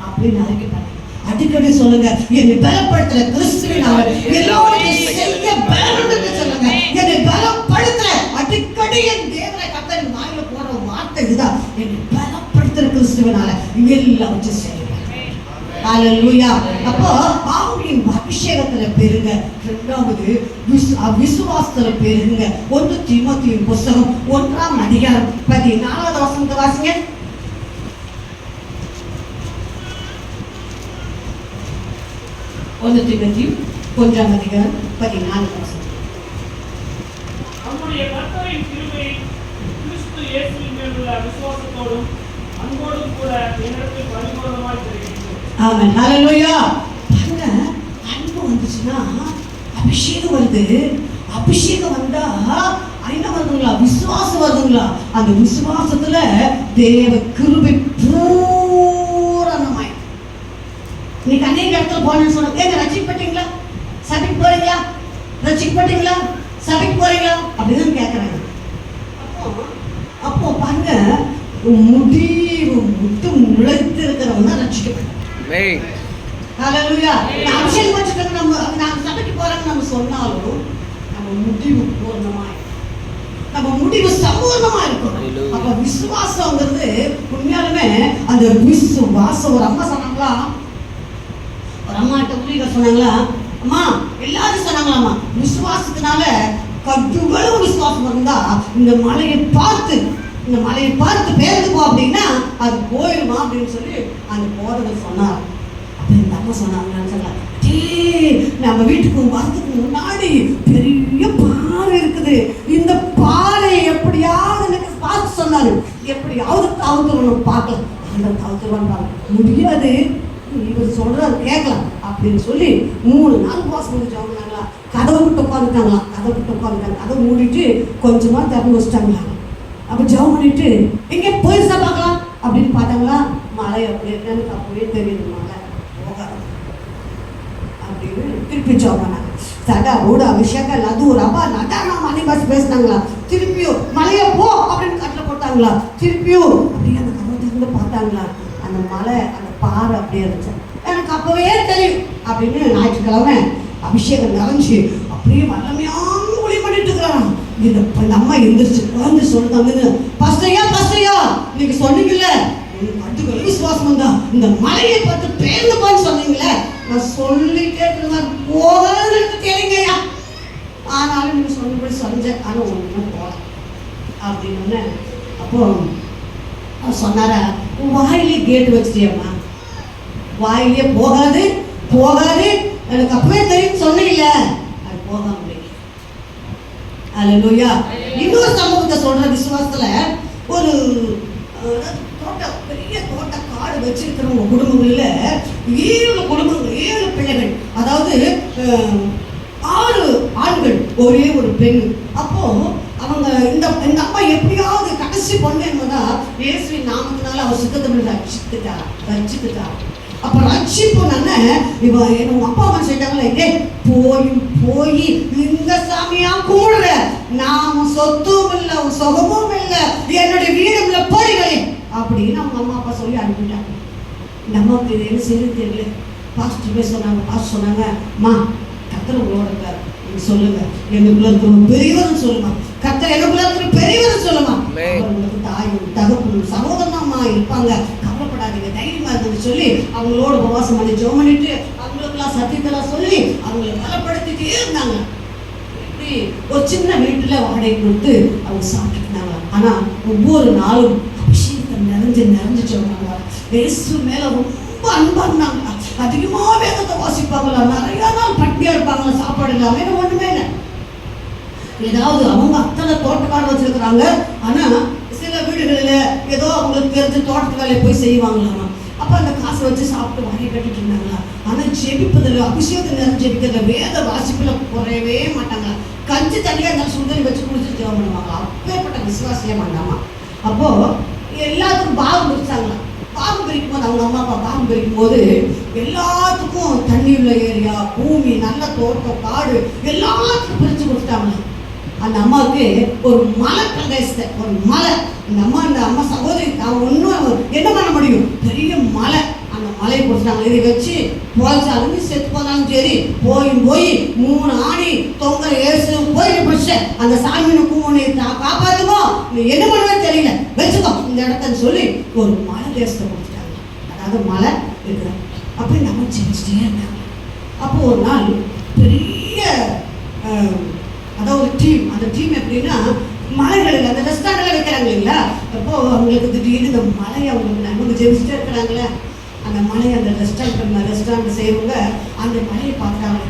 அப்படின்னு அறிக்கை பண்ண. அடிக்கடி சொல்லுங்க, என்னை பலப்படுத்துற கிறிஸ்துவினால் எல்லோருக்கும் செய்ய பலனுண்டு சொல்லுங்க. என்னை பலப்படுத்துற அடிக்கடி என் தேவனை கர்த்தரின் வாயில போற வார்த்தை இதுதான், என்னை பலப்படுத்துற கிறிஸ்துவினால எல்லாவற்றையும் செய்வேன். ஹல்லேலூயா. அப்போ ஆவியின் அபிஷேகத்துல பெருங்க. இரண்டாவது விசுவாசத்துல பெருங்க. 1 தீமோத்தேயு புத்தகம் 1ஆம் அதிகாரம் 14வது வசனத்தை வாசிங்க. 1 தீமோத்தேயு 1ஆம் அதிகாரம் 14வது வசனம். நம்முடைய கர்த்தரின் கிருபை கிறிஸ்து இயேசுவின் மேல் உள்ள விசுவாசத்தோடும் அன்போடும் கூட என்னிடத்தில் பரிபூரணமாய் தெரிகிறது. ஆமென். ஹல்லேலூயா. பாருங்க, அன்பு வந்துச்சுன்னா அபிஷேகம் வருது. அபிஷேகம் வந்தா என்ன வருதுங்களா, விசுவாசம் வருதுங்களா. அந்த விசுவாசத்துல தேவ கிருபை பூரணமாய். இன்னைக்கு அநேக இடத்துல போனேன்னு சொன்னாங்க, ஏங்க ரட்சிக்கப்பட்டீங்களா, சபைக்கு போறீங்களா, ரட்சிக்கப்பட்டீங்களா, சபைக்கு போறீங்களா அப்படின்னு கேட்கறாங்க. அப்போ பாருங்க, முடிவு முட்டு முளைத்து இருக்கிறவங்க தான் ரட்சிக்கப்பட்டாங்க. ஹல்லேலூயா. அபிஷேகம் வச்சுட்டு நம்ம சபைக்கு போறோம்னு நம்ம சொன்னாலும் நம்ம முடிவு பூர்ணமாய், நம்ம முடிவு சம்பூர்ணமா இருக்கும். அப்ப விசுவாசம்ங்கிறது உண்மையாலுமே அந்த விசுவாசம். ஒரு அம்மா சொன்னாங்களா, ஒரு அம்மாட்ட ஊழியர் சொன்னாங்களா, அம்மா எல்லாரும் சொன்னாங்களாமா, விசுவாசத்தினால கடுகளவு விசுவாசம் இருந்தா இந்த மலையை பார்த்து பேருந்து போ அப்படின்னா அது போயிடுமா அப்படின்னு சொல்லி அந்த போறவர் சொன்னார். அப்ப இந்த அம்மா சொன்னாங்க, நம்ம வீட்டுக்கு வரதுக்கு முன்னாடி பெரிய பாறை இருக்குது, இந்த பாறை எப்படியாவது எனக்கு பார்த்து சொன்னாரு, எப்படியாவது தவுத்துறணும் பார்க்கலாம், அந்த தவுத்துருவான்னு பார்க்க முடியாது, இவர் சொல்றாரு கேட்கலாம் அப்படின்னு சொல்லி 3 நாள் உபவாசம் முடிச்சாங்களா. கதவை விட்டு உட்காந்துட்டாங்களாம். கதவை மூடிட்டு கொஞ்சமா திறந்து வச்சுட்டாங்களா. அப்ப ஜெபம் பண்ணிட்டு எங்கே போயிருந்தா பார்க்கலாம் அப்படின்னு பார்த்தாங்களா. மழை அப்படியே எனக்கு அப்படியே தெரியுது, மழை போகாது அப்படின்னு திருப்பி ஜெபம் பண்ணாங்க. சடா ஓட அபிஷேகம் லது ஒரு அப்பா நடா நான் மணி பாஸ் பேசினாங்களா. திருப்பியும் மழையை போ அப்படின்னு கட்டில் போட்டாங்களா. திருப்பியும் அப்படியே அந்த கதவை திறந்து பார்த்தாங்களா. அந்த மலை அந்த பாறை அப்படியே இருந்துச்சு. எனக்கு அப்பவே தெரியும் அப்படின்னு ஞாயிற்றுக்கிழமை அபிஷேகம் நிறைஞ்சு அப்படியே வல்லமையான ஒளி பண்ணிட்டு இருக்கிறான். இந்த அம்மா எந்திரிச்சு குழந்தை சொல்லுதாங்க, பஸ்டையா நீங்க சொன்னீங்கல்ல, அதுக்கு விசுவாசம் வந்தா இந்த மலையை பார்த்து பேர்ந்து போன்னு சொன்னீங்களே, நான் சொல்லிட்டே இருந்தேன் போகிறதுக்கு தெரியுங்கய்யா, ஆனாலும் நீங்க சொன்னபடி சொன்னேன், ஆனா ஒன்றும் போகல அப்படின்னு. அப்போ சொன்னாரா, வாயிலே கேட்டு வச்சுட்டியம்மா, வாயிலே போகாது எனக்கு அப்பவே தெரியும் சொன்னீங்கல்ல, அது போகாம. அல்லேலூயா. இன்னொரு சமூகத்தை சொல்ற விசுவாசத்துல ஒரு தோட்டம், பெரிய தோட்ட காடு வச்சிருக்கிறவங்க குடும்பங்கள்ல 7 பிள்ளைகள், அதாவது 6 ஆண்கள் ஒரே ஒரு பெண். அப்போ அவங்க இந்த அம்மா எப்படியாவது கடைசி ரட்சிப்பு என்பதா இயேசுவின் நாமத்தினால அவர் சுத்தத்தை ரட்சித்துட்டார். அப்ப ரட்சிப்பு இவ உங்க அப்பா அம்மா சொல்லிட்டாங்களே, இதே போய் இந்த சாமியா கூடுற, நாம சொத்தும் இல்லை சுகமும் இல்லை என்னுடைய வீடும் இல்லை போறீங்களே அப்படின்னு அவங்க அம்மா அப்பா சொல்லி அனுப்பிட்டாங்க. நமக்கு என்ன செய்ய தெரியல. பாஸ்டர் சொன்னாங்க, அம்மா கர்த்தர் உங்களோட இருக்காரு, நீங்க சொல்லுங்க, எனக்குள்ள இருக்கிற பெரியவர்னு சொல்லுமா, கர்த்தர் எனக்குள்ள இருக்கிற பெரியவர்னு சொல்லுமா, உங்களுக்கு தாயும் தகப்பனும் சகோதரமா இருப்பாங்க, கவலைப்படாதீங்க, தைரியமா இருக்குன்னு சொல்லி அவங்களோட உபவாசம் பண்ணி ஜெபம் பண்ணிட்டு அவங்களுக்கெல்லாம் சத்தியத்தெல்லாம் சொல்லி அவங்களை பலப்படுத்திட்டே இருந்தாங்க. இப்படி ஒரு சின்ன வீட்டுல வாடகை கொடுத்து அவங்க சாப்பிட்டுருந்தாங்க. ஆனா ஒவ்வொரு நாளும் அபிஷேகத்தை நிறைஞ்சு சொன்னாங்க. இயேசு மேல ரொம்ப அன்பா இருந்தாங்க. அதிகமா வேதத்தை வாசிப்பாங்களா, நிறைய நாள் பட்டியா இருப்பாங்களா, சாப்பாடு இல்லாம ஒண்ணுமே இல்லை. ஏதாவது அவங்க அத்தனை தோட்டக்காடு வச்சிருக்கிறாங்க. ஆனா சில வீடுகளில் ஏதோ அவங்களுக்கு தெரிஞ்ச தோட்டத்து வேலையை போய் செய்வாங்களாமா. அப்ப அந்த காசை வச்சு சாப்பிட்டு வாங்கி கட்டிட்டு இருந்தாங்களா. ஆனா ஜெபிப்பதில் அபிஷேகத்தை நிறைய ஜெபிக்கிறதுல வேத வாசிப்புல குறையவே மாட்டாங்க. கஞ்சி தனியா இருந்தாலும் சுடுதண்ணி வச்சு குடிச்சிட்டு ஜெபம் பண்ணுவாங்க. அப்பேற்பட்ட விசுவாசியே பண்ணாமா. அப்போ எல்லாத்துக்கும் பாவம் பிரிச்சாங்களா. பாவம் பிரிக்கும் போது அவங்க அம்மா அப்பா பாவம் பிரிக்கும் போது எல்லாத்துக்கும் தண்ணி உள்ள ஏரியா, பூமி, நல்ல தோட்டம், காடு எல்லாத்துக்கும் பிரிச்சு கொடுத்துட்டாங்களா. அந்த அம்மாவுக்கு ஒரு மலை பிரதேசத்தை, ஒரு மலை, அந்த அம்மா சகோதரி ஒன்றும் என்ன பண்ண முடியும், பெரிய மலை, அந்த மலையை கொடுத்தாங்க. இதை வச்சு போய்ச்சாலும் செத்து போனாலும் சரி, போய் 3 ஆணி தொங்கல் ஏசு போய் பிடிச்ச அந்த சாமினுக்கும் உன்னை காப்பாற்றுமோ, நீ என்ன பண்ணுவேன்னு தெரியல, வச்சுக்கோ இந்த இடத்தன்னு சொல்லி ஒரு மலை தேசத்தை கொடுத்துட்டாங்க. அதாவது மலை இருக்கிறாங்க. அப்படி நம்ம செஞ்சுட்டே இருந்தாங்க. அப்போ ஒரு நாள் பெரிய அதாவது டீம், அந்த டீம் எப்படின்னா மலைகளில் அந்த ரெஸ்டாரண்ட்ல வைக்கிறாங்க இல்லைங்களா. அப்போ அவங்களுக்கு திடீர்னு இந்த மலையை அவங்க ஜெபிச்சுட்டே இருக்கிறாங்களே, அந்த மலையை அந்த ரெஸ்டாரண்ட் செய்யறவங்க அந்த மலையை பார்க்குறாங்க.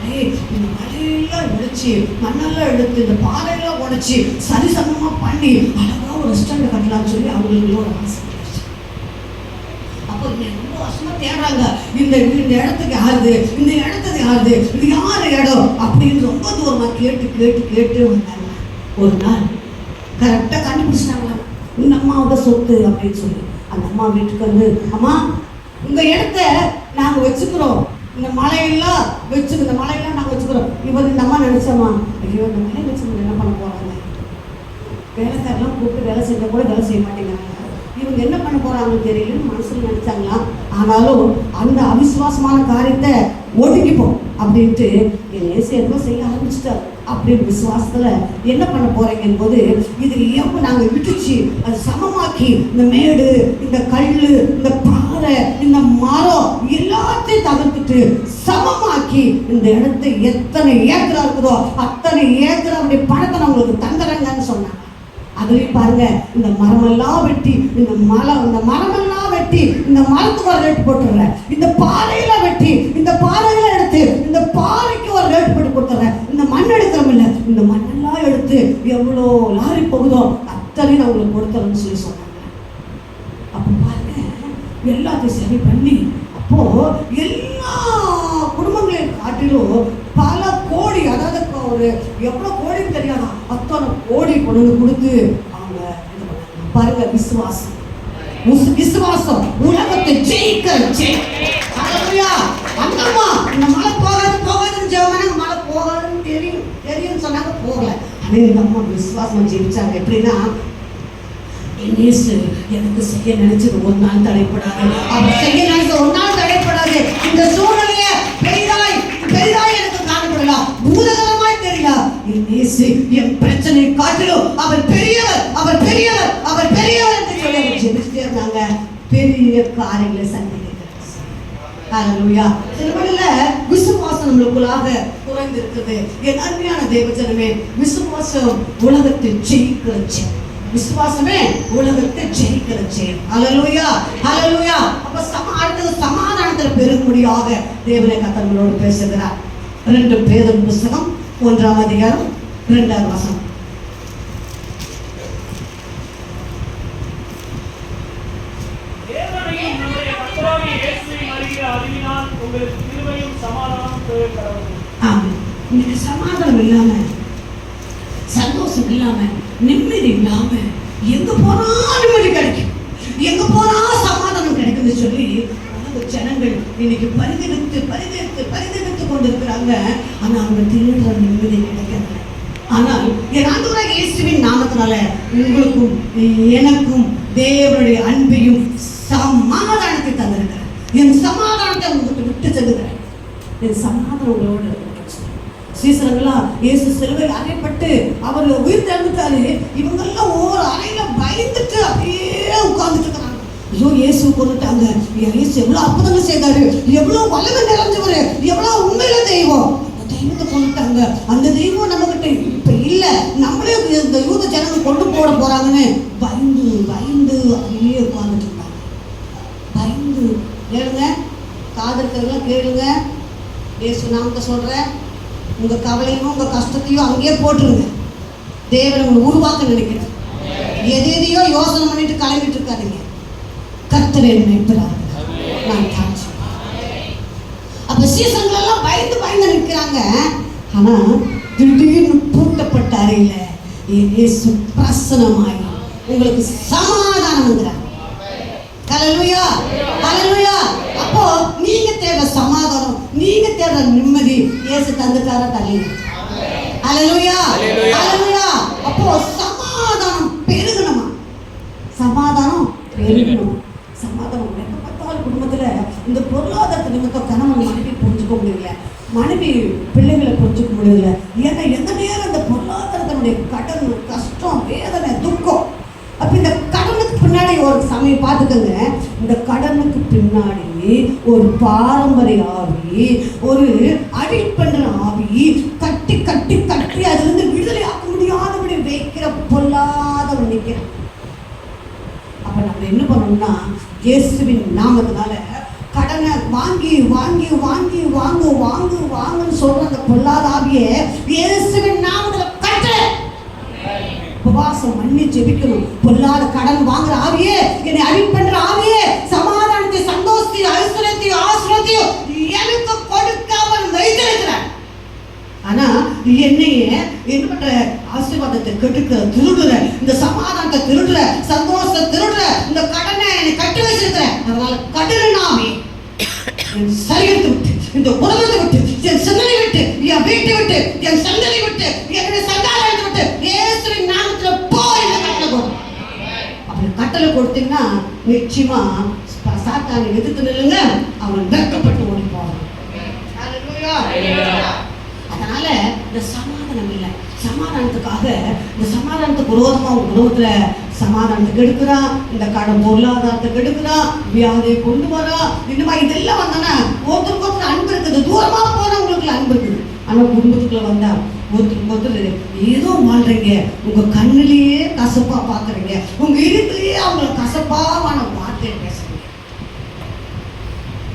இந்த மலையெல்லாம் உடைச்சி மண்ணெல்லாம் எடுத்து இந்த பாறையெல்லாம் உடைச்சி சரிசமமா பண்ணி அழகா ஒரு ரெஸ்டாரண்ட் கட்டலாம்னு சொல்லி அவங்களுக்கு ஒரு ஆசை. அப்போ ரொம்ப வருஷமா தேடுறாங்க, இந்த இடத்துக்கு யாருது, இந்த இடத்துக்கு யாருது, இது யார் இடம் அப்படின்னு ரொம்ப தூரமா கேட்டு வந்தாங்க. ஒரு நாள் கரெக்டாக கண்டுபிடிச்சிட்டாங்களா, இந்த அம்மாவோட சொத்து அப்படின்னு சொல்லி. அந்த அம்மா வீட்டுக்கு வந்து, அம்மா உங்க இடத்த நாங்கள் வச்சுக்கிறோம், இந்த மலையெல்லாம் இந்த மலையெல்லாம் நாங்கள் வச்சுக்கிறோம். இவர் இந்த அம்மா நினைச்சோமா, ஐயோ இந்த மலையை வச்சு என்ன பண்ண போறாங்க, வேலைக்காரெல்லாம் கூப்பிட்டு வேலை செஞ்சா கூட வேலை செய்ய மாட்டேங்கிறாங்க, இவங்க என்ன பண்ண போறாங்கன்னு தெரியலன்னு மனசுல நினைச்சாங்களா. ஆனாலும் அந்த அவிசுவாசமான காரியத்தை ஒதுக்கிப்போம் அப்படின்ட்டு என் ஏசு என்ன செய்ய ஆரம்பிச்சுட்டார். அப்படின்னு விசுவாசத்துல என்ன பண்ண போறீங்கன்னு போது, இது எப்போ நாங்கள் விட்டுச்சு அது சமமாக்கி இந்த மேடு, இந்த கல், இந்த பாறை, இந்த மரம் எல்லாத்தையும் தவிர்த்துட்டு சமமாக்கி இந்த இடத்தை எத்தனை ஏக்கரா இருக்குதோ அத்தனை ஏக்கரா அப்படி பணத்தை நான் உங்களுக்கு தந்துறேங்கன்னு சொன்னாங்க. அதுலேயும் பாருங்க, இந்த மரமெல்லாம் வெட்டி, இந்த மரமெல்லாம் வெட்டி இந்த மரத்துக்கு ஒரு ரேட்டு போட்டுடுறேன், இந்த பாறையெல்லாம் வெட்டி இந்த பாறையெல்லாம் எடுத்து இந்த பாறைக்கு ஒரு ரேட்டு போட்டு கொடுத்துட்றேன், இந்த மண் எடுக்கிறோம் இல்லை இந்த மண்ணெல்லாம் எடுத்து எவ்வளோ லாரி போகுதோ அத்தனையும் நான் உங்களுக்கு கொடுத்துறேன்னு சொல்லி சொன்னாங்க. அப்போ பாருங்க, எல்லாத்தையும் சரி பண்ணி அப்போ எல்லா குடும்பங்களையும் காட்டிலும் பல கோடி, அதாவது ஒரு எவ்வளோ கோடின்னு தெரியாதா அத்தனை கோடி கொண்டு வந்து கொடுத்து அவங்க இது பண்ணாங்க. பாருங்க, விசுவாசம் உலகத்தை ஜெயிக்க. அந்தம்மா இந்த மலை போகாதுன்னு ஜெபம், மலை போகாதுன்னு தெரியும் சொன்னாங்க, போகல. ஆனால் இந்த அம்மா விசுவாசம் ஜெயிச்சாங்க. எப்படின்னா, எனக்கு செய்ய நினைச்சது ஒரு நாள் தடைப்படாது, அவர் செய்ய நினைச்சது ஒரு நாள் தடைப்படாது. இந்த சூழ்நிலையை பெரிதாய் எனக்கு காணப்படலாம், பூதகரமாய் தெரியலாம், என் பிரச்சனை காட்டிலும் அவர் பெரியவர் என்று சொல்லி அவர் ஜெபிச்சுட்டே இருந்தாங்க. பெரிய காரியங்களை சந்திக்கிறார். விசுவாசம் நம்மளுக்குள்ளாக குறைந்திருக்கிறது. என் அருமையான தேவஜனமே, விசுவாசம் உலகத்தை ஜெயிக்கிற செயல். விசுவாசமே உலகத்தை ஜெயிக்கிற செயல். ஹல்லேலூயா, ஹல்லேலூயா. அப்ப அடுத்தது சமாதானத்துல பெருகும்படியாக தேவனை கர்த்தர்களோடு பேசுகிறார். 2 பேதுரு புத்தகம் 1ஆம் அதிகாரம் 2ஆம் வசனம். சமாதானம் இல்லாம, சந்தோஷம் இல்லாம, நிம்மதி இல்லாம எங்க போனா நிம்மதி கிடைக்கும், எங்க போனா சமாதானம் கிடைக்கும்னு சொல்லி ஜனங்கள் இன்னைக்கு பரிதவித்து கொண்டிருக்கிறாங்க. ஆனா அவங்க தேடுற நிம்மதி கிடைக்கிறது. ஆனால் என் ஆண்டவராகிய இயேசுவின் நாமத்தினால உங்களுக்கும் எனக்கும் தேவனுடைய அன்பையும் சமாதானத்தை தந்திருக்கிறேன். என் சமாதானத்தை உங்களுக்கு விட்டு செல்லுகிறேன். என் சமாதானம் உங்களோடு இருக்கிறேன். சீசர்களா இயேசு சிலுவையில் அறையப்பட்டு அவர் உயிர் தெழுந்துட்டாரு. இவங்கெல்லாம் ஒவ்வொரு அறையில பயந்துட்டு அப்படியே உட்கார்ந்துட்டு இருக்கிறாங்க. ஐயோ இயேசு கொண்டுட்டாங்க, இயேசு எவ்வளவு அற்புதங்கள் செய்தாரு, எவ்வளவு வல்லமை நிறைஞ்சவரு, எவ்வளவு உண்மையில தெய்வம், அந்த தெய்வத்தை கொண்டுட்டாங்க. அந்த தெய்வம் நம்ம கிட்ட இப்ப இல்ல, நம்மளே இந்த யூத ஜனங்கள் கொண்டு போட போறாங்கன்னு பயந்து அப்படியே உட்கார்ந்துட்டு இருந்தாங்க. பயந்து கேளுங்க, காதற்கெல்லாம் கேளுங்க. இயேசு நாமத்தை சொல்றேன், உங்க கவலையும் உங்க கஷ்டத்தையும் அங்கேயே போட்டுருங்க. தேவனை உங்களை உருவாக்க நினைக்கிறேன். எதையோ யோசனை பண்ணிட்டு கிளம்பிட்டு இருக்காதீங்க. கர்த்தர் என்னை மேய்ப்பராக நான் காட்சி. அப்ப சீசன்கள் எல்லாம் பயந்து நிற்கிறாங்க. ஆனா திடீர்னு பூட்டப்பட்ட அறையில இயேசு பிரசன்னமாய் உங்களுக்கு சமாதானம். ஹல்லேலூயா, ஹல்லேலூயா. அப்போ நீங்க தேடுற சமாதானம், நீங்க தேடுற நிம்மதி இயேசு தந்துட்டாரா? தள்ளிங்க. ஹல்லேலூயா, ஹல்லேலூயா. அப்போ சமாதானம் பெருகணுமா? சமாதானம் பெருகணும். சமாதானம் எப்ப பார்த்தாலும் குடும்பத்துல இந்த பொருளாதார நிமித்தம் கணவன் மனைவி புரிஞ்சுக்க முடியல, மனைவி பிள்ளைகளை புரிஞ்சுக்க முடியல. ஏன்னா எந்த நேரம் அந்த பொருளாதாரத்தினுடைய கடன், கஷ்டம், வேதனை, துக்கம். அப்ப இந்த கடனுக்கு பின்னாடி ஒரு சமயம் பார்த்துக்கோங்க, இந்த கடனுக்கு பின்னாடி ஒரு பாரம்பரிய ஆவி, ஒரு அடிக்ட் பண்ற ஆவி கட்டி கட்டி கட்டி அதுல இருந்து விடுதலை ஆக்க முடியாதபடி வைக்கிற பொல்லாதவன் நிற்கிறான். அப்ப நம்ம என்ன பண்ணணும்னா இயேசுவின் நாமத்தினால கடனை வாங்கி வாங்கி வாங்கி வாங்குன்னு சொல்ற அந்த பொல்லாத ஆவியை இயேசுவின் நாமத்துல கட்ட உபவாசம் பண்ணி ஜெபிக்கணும். பொல்லாத கடன் வாங்குற ஆவியே, என்னை அடிக்ட் பண்ற ஆவியே, சமாதானத்தை, சந்தோஷத்தை, ஐஸ்வர்யத்தையும் ஆசீர்வாதத்தையும் எனக்கு கொடுக்காமல் வைத்திருக்கிறார். ஆனா என்னையே என்ன பண்ற? ஆசீர்வாதத்தை கெடுக்கிற, திருடுற, இந்த சமாதானத்தை திருடுற, சந்தோஷத்தை திருடுற, இந்த கடனை என்னை கட்டி வச்சிருக்கிற. அதனால கடனாவே என் சரீரத்தை விட்டு, இந்த உலகத்தை விட்டு, என் சிந்தனை விட்டு, என் வீட்டை விட்டு, என் சந்தனை விட்டு, என்னுடைய சந்தானத்தை விட்டு இயேசுவின் நாமத்துல போய் கட்டளை கொடு. அப்படி கட்டளை கொடுத்தீங்கன்னா நிச்சயமா சாத்தானை எதிர்த்து நில்லுங்க, அவன் வெட்கப்பட்டு ஓடி போவான். அதனால இந்த சமாதானம் இல்லை, சமாதானத்துக்காக இந்த சமாதானத்துக்கு விரோதமா உங்க குடும்பத்துல சமாதானத்துக்கு எடுக்கிறான், இந்த கடன் பொருளாதாரத்துக்கு எடுக்கிறான், வியாதியை கொண்டு வரா. இன்னுமா இதெல்லாம் வந்தோன்னா ஒருத்தருக்கு ஒருத்தர் அன்பு இருக்குது, தூரமா போனவங்களுக்கு அன்பு இருக்குது. ஆனா குடும்பத்துக்குள்ள வந்தா ஒருத்தருக்கு ஒருத்தர் ஏதோ வாழ்றீங்க, உங்க கண்ணிலேயே கசப்பா பாக்குறீங்க, உங்க இடத்துலயே அவங்களை கசப்பாவான வார்த்தையை பேசுறீங்க.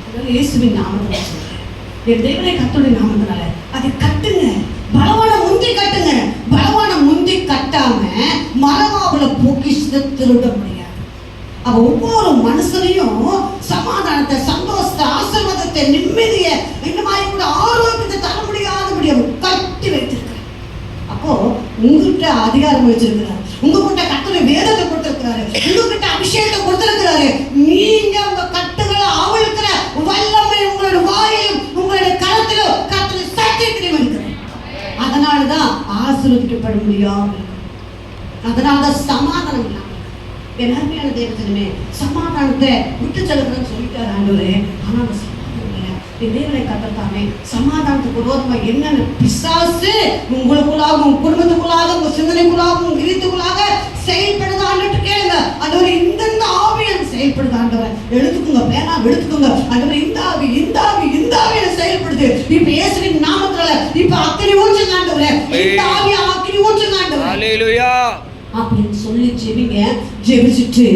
அதனால இயேசுவின் நாமத்துல சொல்றேன், என் தேவனை கர்த்தருடைய நாமத்தினால அதை கட்டுங்க. பலவான முந்தி கட்டுங்க. பலவான முந்தி கட்டாம மரமாவுல பொக்கிஷத்தை திருட முடியாது. அப்ப ஒவ்வொரு மனுஷனையும் சமாதானத்தை, சந்தோஷத்தை, ஆசீர்வாதத்தை, நிம்மதியை, இந்த மாதிரி கூட ஆரோக்கியத்தை தர முடியாதபடி அவர் கட்டி வைத்திருக்கிறார். அப்போ உங்ககிட்ட அதிகாரம் வச்சிருக்கிறார், உங்ககிட்ட கர்த்தருடைய வேதத்தை கொடுத்திருக்கிறாரு, உங்ககிட்ட அபிஷேகத்தை கொடுத்திருக்கிறாரு. நீங்க உங்க கட்டுகளை அவிழ்க்கிற வல்லமை உங்களுடைய வாயிலும் உங்களுடைய கரத்திலும் கர்த்தருடைய சத்தியத்திலும் இருக்கிறது. அதனாலதான் ஆசீர்வதிக்கப்பட முடியாது. அதனாலதான் சமாதானம் இல்லாம எல்லாருமையான தேவத்திலுமே சமாதானத்தை விட்டு செல்லுறதுன்னு சொல்லிட்டாரு ஆண்டவரே. ஆனா அந்த சமாதானம் இல்லை. என் தேவனை கட்டத்தாமே சமாதானத்துக்கு விரோதமா என்னென்ன பிசாசு உங்களுக்குள்ளாக, உங்க குடும்பத்துக்குள்ளாக, உங்க சிந்தனைக்குள்ளாக, உங்க இதயத்துக்குள்ளாக செயல்படுதான்னு கேளுங்க. ஆண்டவரே இந்தந்த ஆவி எனக்கு செயல்படுது ஆண்டவரை, எடுத்துக்குங்க, பேனா எடுத்துக்குங்க. ஆண்டவரே இந்த ஆவி எனக்கு செயல்படுது. இப்ப இயேசுவின் நாமத்துல இப்ப அக்கினி ஊற்றுங்க ஆண்டவரே, இந்த ஆவி அக்கினி ஊற்றுங்க ஆண்டவரே. ஹல்லேலூயா அப்படின்னு சொல்லி ஜெபிங்க. ஜெபிச்சுட்டு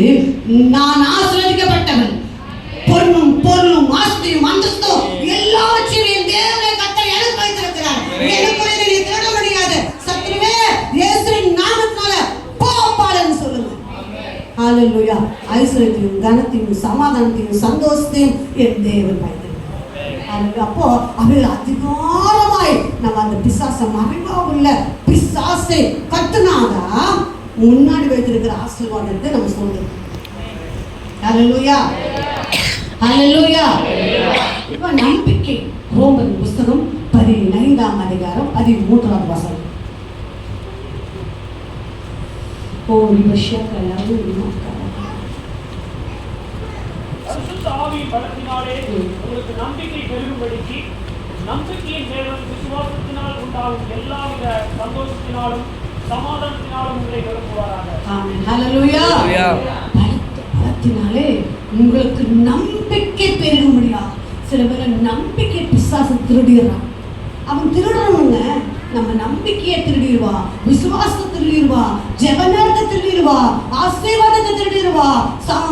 நான் ஆசீர்வதிக்கப்பட்டவன், பொருளும் ஆஸ்தியும் அந்தஸ்தும் எல்லாவற்றையும் என் தேவனை கர்த்தர் எனக்கு வைத்திருக்கிறார். எனக்கு நீ தேட முடியாது. சத்துருவே இயேசுவின் நாமத்தினால போப்பாளன்னு சொல்லுங்க. ஹல்லேலூயா. ஐஸ்வர்யத்தையும் கனத்தையும் சமாதானத்தையும் சந்தோஷத்தையும் என் தேவன் வைத்திருக்கிறார். அப்போ அவைகள் அதிகாரமாய் நம்ம அந்த பிசாசை மறைவா உள்ள பிசாசை கட்டுனாதான் முன்னாடி வைத்திருக்கிற ஆசீர்வாதத்தை நம்ம சொல்றோம். ஹல்லேலூயா, ஹல்லேலூயா. இப்ப நம்பிக்கை, ரோமர் புஸ்தகம் 15ஆம் அதிகாரம் 13ஆம் வசனம். பரிசுத்த ஆவியின் பலத்தினாலே உங்களுக்கு நம்பிக்கை பெருகும்படிக்கு நம்பிக்கையின் மேலும் விசுவாசத்தினால் உண்டாகும் எல்லாவித சந்தோஷத்தினாலும் சமாதானத்தினாலும் உங்களை நிரப்புவாராக. ஆமென், ஹல்லேலூயா. பலத்தினாலே உங்களுக்கு நம்பிக்கை பெருகும்படியாக. சில பேர் நம்பிக்கை பிசாசு திருடிடுறான். அவன் திருடுறவங்க நம்ம நம்பிக்கையை திருடிடுவா, விசுவாசத்தை திருடிடுவா, ஜெப நேரத்தை திருடிடுவா, ஆசீர்வாதத்தை திருடிடுவா,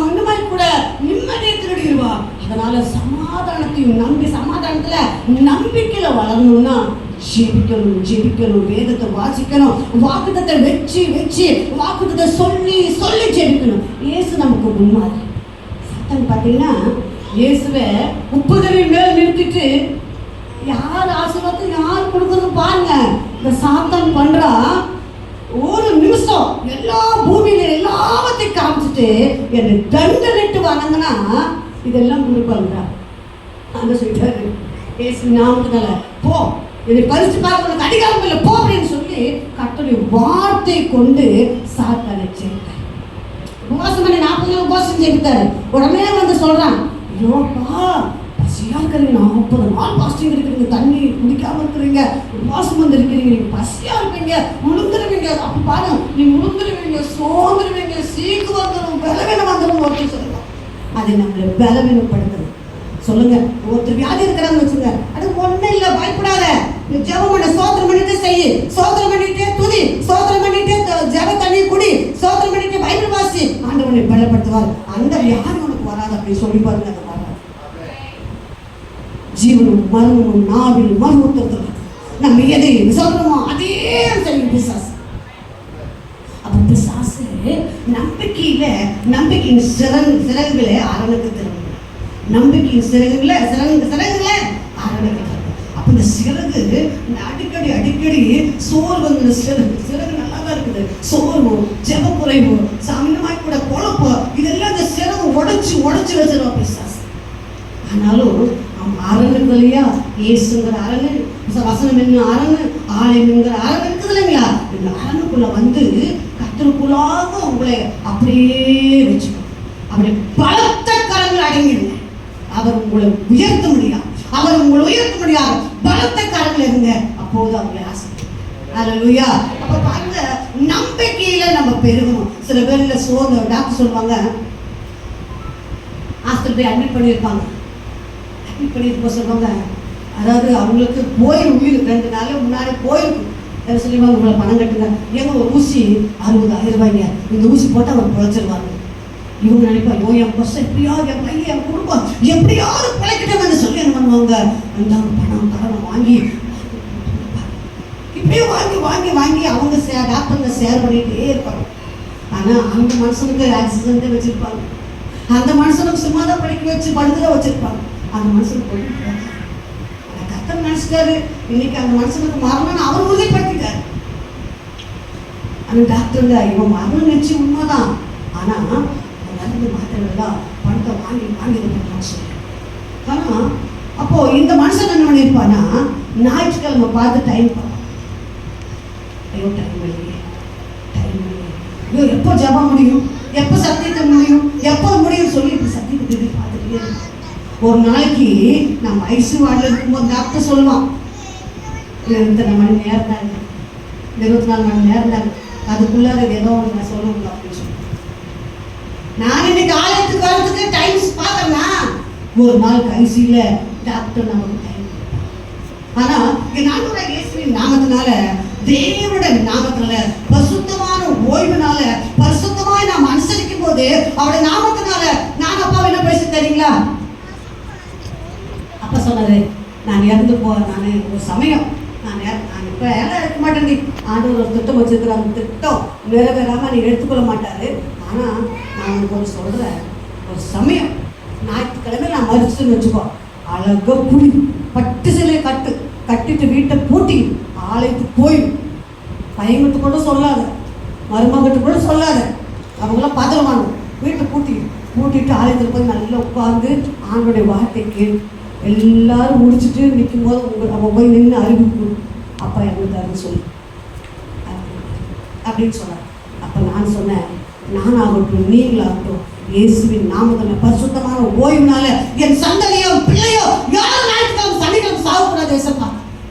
இந்த மாதிரி கூட நிம்மதியை திருடிடுவா. அதனால சமாதானத்தையும் சமாதானத்துல நம்பிக்கையில வளரணும்னா ஜெபிக்கணும், ஜெபிக்கணும், வேதத்தை வாசிக்கணும், வாக்குத்தத்தை வச்சு வாக்குத்தத்தை சொல்லி ஜெபிக்கணும். இயேசு நமக்கு முன்மாதிரி. சத்தம் பார்த்தீங்கன்னா இயேசுவை உப்புதவின் மேல் நிறுத்திட்டு யார் ஆசீர்வாதத்தை யார் கொடுக்குறது பாருங்க. இந்த சாத்தான் பண்றா, ஒரு நிமிஷம் எல்லா பூமியில எல்லாவற்றையும் காமிச்சிட்டு என்னை தண்டனிட்டு வணங்கினா இதெல்லாம் கொடுப்பாங்க. அந்த சொல்லிட்டாரு இயேசு நாமத்தினால, போ இதை பறிச்சு பார்க்க உனக்கு அதிகாரம் இல்லை, போ அப்படின்னு சொல்லி கர்த்தருடைய வார்த்தை கொண்டு சாத்தானை செய்தார். உபவாசம் பண்ணி 40 நாள் உபவாசம் செய்தாரு. உடனே வந்து சொல்றான், ஐயோப்பா பசியா இருக்கிறீங்க, 40 நாள் பாஸ்டிங் இருக்கிறீங்க, தண்ணி குடிக்காம இருக்கிறீங்க, உபவாசம் வந்து இருக்கிறீங்க, நீங்க பசியா இருப்பீங்க, உளுந்துருவீங்க. அப்ப பாருங்க, நீங்க உளுந்துருவீங்க, சோர்ந்துருவீங்க, சீக்கு வந்துடும், பலவீனம் வந்துடும். ஒருத்தர் சொல்லலாம், அது நம்மளை பலவீனப்படுத்துறது. சொல்லுங்க, ஒருத்தர் வியாதி இருக்கிறாங்க வச்சுங்க, அது ஒண்ணும் இல்லை, பயப்படாத, நீ ஜெபம் பண்ண, சோத்திரம் பண்ணிட்டு செய்யு, சோத்திரம் பண்ணிட்டே துதி, சோத்திரம் பண்ணிட்டே ஜெப தண்ணி குடி, சோத்திரம் பண்ணிட்டு பைபிள் வாசி, ஆண்டவனை பலப்படுத்துவார். அந்த வியாதி உனக்கு வராது அப்படின்னு சொல்லி பாருங்க. அது வராது. ஜீவனும் மரணமும் நாவில் மறுத்தத்தில் நம்ம எதை சொல்றோமோ அதே செய்யும் பிசாசு. அப்ப பிசாசு நம்பிக்கையின் சிறகுகளை அரணுக்கு திரும்ப, நம்பிக்கையின் சிறகுகளை அரணுக்கு திரும்ப. அப்ப இந்த சிறகு அடிக்கடி சோர்வு, சிறகு நல்லா தான் இருக்குது, சோர்வு, ஜெப குறைவு, சாமியமாய் கூட குழப்ப, இதெல்லாம் இந்த சிறகு உடைச்சு வச்சிருவோம் பிசாசு. ஆனாலும் அரணுக்குலையா இயேசுங்கிற அரணு, வசனம் என்ன அரணு, ஆலயம்ங்கிற அரணு இருக்குது இல்லைங்களா? இந்த அரணுக்குள்ள வந்து கர்த்தருக்குள்ளாக உங்களை அப்படியே வச்சுக்கணும். அப்படி பலத்த கரங்கள் அடங்கிடுங்க. அவர் உங்களை உயர்த்த முடியாது, பலத்த கரங்கள் இருங்க, அப்போது அவங்களை ஆசைப்படுங்க. அல்லேலூயா. அப்ப பாருங்க, நம்பிக்கையில நம்ம பெருகணும். சில பேர்ல சோர்ந்து டாக்டர் சொல்லுவாங்க, ஹாஸ்பிட்டல் போய் அட்மிட் பண்ணியிருப்பாங்க. சொல்லுவாங்க, அதாவது அவங்களுக்கு போயிடும், உயிர் 2 நாள் முன்னாடி போயிருக்கும். என்ன சொல்லிடுவாங்க, உங்களை பணம் கட்டுங்க, ஏங்க ஒரு ஊசி 60,000 ரூபாய்ங்க, இந்த ஊசி போட்டால் அவர் பிழைச்சிருவாங்க. இவங்க நினைப்பாங்க, என் பஸ் எப்படியாவது, என் பையன், என் குடும்பம் எப்படியாவது பிழைக்கிட்டவங்க சொல்லி என்ன பண்ணுவாங்க, அந்த பணம் கடனை வாங்கி இப்படியே வாங்கி அவங்க டாக்டருங்க ஷேர் பண்ணிகிட்டே இருப்பாங்க. ஆனால் அந்த மனுஷனுக்கு ஆக்சிடென்ட்டே வச்சுருப்பாங்க, அந்த மனுஷனுக்கு சும்மா தான் படிக்க வச்சு படுத்துதான் வச்சுருப்பாங்க. அந்த மனுஷனுக்கு போயிட்டு அந்த கர்த்தர் நினைச்சிட்டாரு, இன்னைக்கு அந்த மனுஷனுக்கு மரணம் அவர் உறுதிப்படுத்திட்டாரு. அந்த டாக்டருங்க இவன் மரணம் நினைச்சு உண்மைதான், ஆனா மருந்து மாத்திரைகள்லாம் பணத்தை வாங்கி சொல்லி. ஆனா அப்போ இந்த மனுஷன் என்ன பண்ணியிருப்பானா, ஞாயிற்றுக்கிழமை பார்த்து டைம் பார்ப்பான். ஐயோ டைம் இல்லையே, ஐயோ எப்போ ஜபம் முடியும், எப்போ சத்தியத்தை முடியும், எப்போ முடியும் சொல்லி இப்படி சத்தியத்தை பார்த்துட்டே இருக்கும். ஒரு நாளைக்கு நம்ம ஐசி வார்டில் இருக்கும்போது டாக்டர் சொல்லுவான், 23 மணி நேரம் தான், 24 மணி நேரம் தான், அதுக்குள்ளார ஏதோ ஒன்று நான் சொல்லணும் அப்படின்னு சொல்லி. நான் இன்னைக்கு ஆலயத்துக்கு வரதுக்கு டைம்ஸ் பார்க்கறேன்னா, ஒரு நாள் ஐசியில் டாக்டர் நமக்கு டைம். ஆனால் நாங்கள் இயேசுவின் நாமத்தினால, தேவனுடைய நாமத்தினால, பரிசுத்தமான ஓய்வுனால, பரிசுத்தமாய் நாம் அனுசரிக்கும் போது அவருடைய நாமத்தினால நான் அப்பா என்ன பேச தெரியுங்களா? அப்பா சொன்னது, நான் இறந்து நான் ஒரு சமயம் நான் இப்போ எல்லாம் இருக்க மாட்டேன், ஆண்டவர் ஒரு திட்டம் வச்சிருக்கிற, அந்த திட்டம் நிறைவேறாமல் நீ எடுத்துக்கொள்ள மாட்டாரு. ஆனால் நான் உனக்கு ஒன்று சொல்கிறேன், ஒரு சமயம் ஞாயிற்றுக்கிழமை நான் மறிச்சுன்னு வச்சுக்கோ, அழகாக குடி, பட்டு சிலையை கட்டிட்டு வீட்டை பூட்டி ஆலயத்துக்கு போயிடும், பயங்கத்து கூட சொல்லாத, மருமகிட்ட கூட சொல்லாத, அவங்களாம் பதறுவாங்க. வீட்டை கூட்டிட்டு ஆலயத்தில் போய் நல்லா உட்கார்ந்து ஆண்டோடைய வார்த்தை கேட்டு எல்லாரும் முடிச்சுட்டு நிற்கும் போது அவங்க போய் நின்று அறிவிப்பு, அப்பா எங்களுக்கு சொல்லு அப்படின்னு சொன்னார். அப்போ நான் சொன்னேன், நானாகட்டும் நீங்களாகட்டும் இயேசுவின் நாமத்தில் பரிசுத்தமான ஓய்வுனால என் சந்ததியோ பிள்ளையோ யாரும் ஞாயிற்றுக்கிழமை சனிக்கிழமை சாகக்கூடாது ஏசப்பா.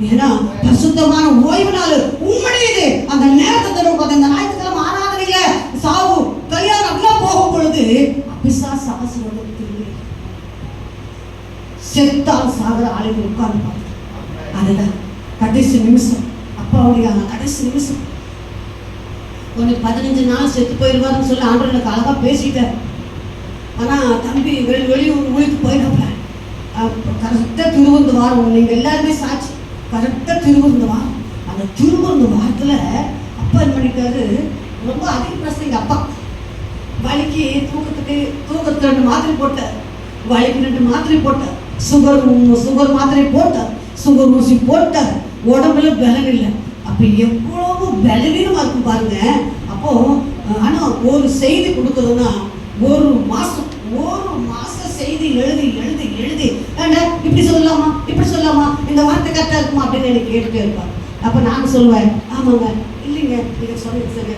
ஏன்னா பரிசுத்தமான ஓய்வுனால உண்மையுது அந்த நேரத்தை தருவது. இந்த ஞாயிற்றுக்கிழமை ஆராதனையில சாவு கல்யாணம் அப்படிலாம் போகும் பொழுது பிசாசு ஆசீர்வாதத்தில் செத்தால் சாகர ஆளுங்க உட்கார்ந்து அதுதான் கடைசி நிமிஷம், அப்பாவுடைய கடைசி நிமிஷம். உனக்கு 15 நாள் செத்து போயிடுவாருன்னு சொல்லி ஆண்டவர் எனக்கு அழகாக பேசிட்டார். ஆனால் தம்பி வெளியூர் ஊருக்கு போயிடப்ப கரெக்டாக திருவிருந்து வாரம், நீங்கள் எல்லாருமே சாட்சி, கரெக்டாக திருவிருந்து வாரம். அந்த திருவிருந்து வாரத்தில் அப்பா என்ன பண்ணிட்டாரு, ரொம்ப அதிக பிரச்சனை. எங்கள் அப்பா வலிக்கு தூக்கத்துக்கு 2 மாத்திரை போட்டார், வலிக்கு 2 மாத்திரை போட்டார், சுகர் மாத்திரை போட்டார், சுகர் ஊசி போட்டார், உடம்புல பலன் இல்லை. அப்போ எவ்வளவு பலவீனமாக இருக்கும் பாருங்க. அப்போ ஆனால் ஒரு செய்தி கொடுக்குறதுன்னா ஒரு மாசம் செய்தி எழுதி எழுதி எழுதி இப்படி சொல்லலாமா இந்த வார்த்தை கரெக்டாக இருக்குமா அப்படின்னு எனக்கு கேட்டுட்டே இருப்பார். அப்போ நான் சொல்லுவேன், ஆமாங்க இல்லைங்க இதை சொல்லி சரி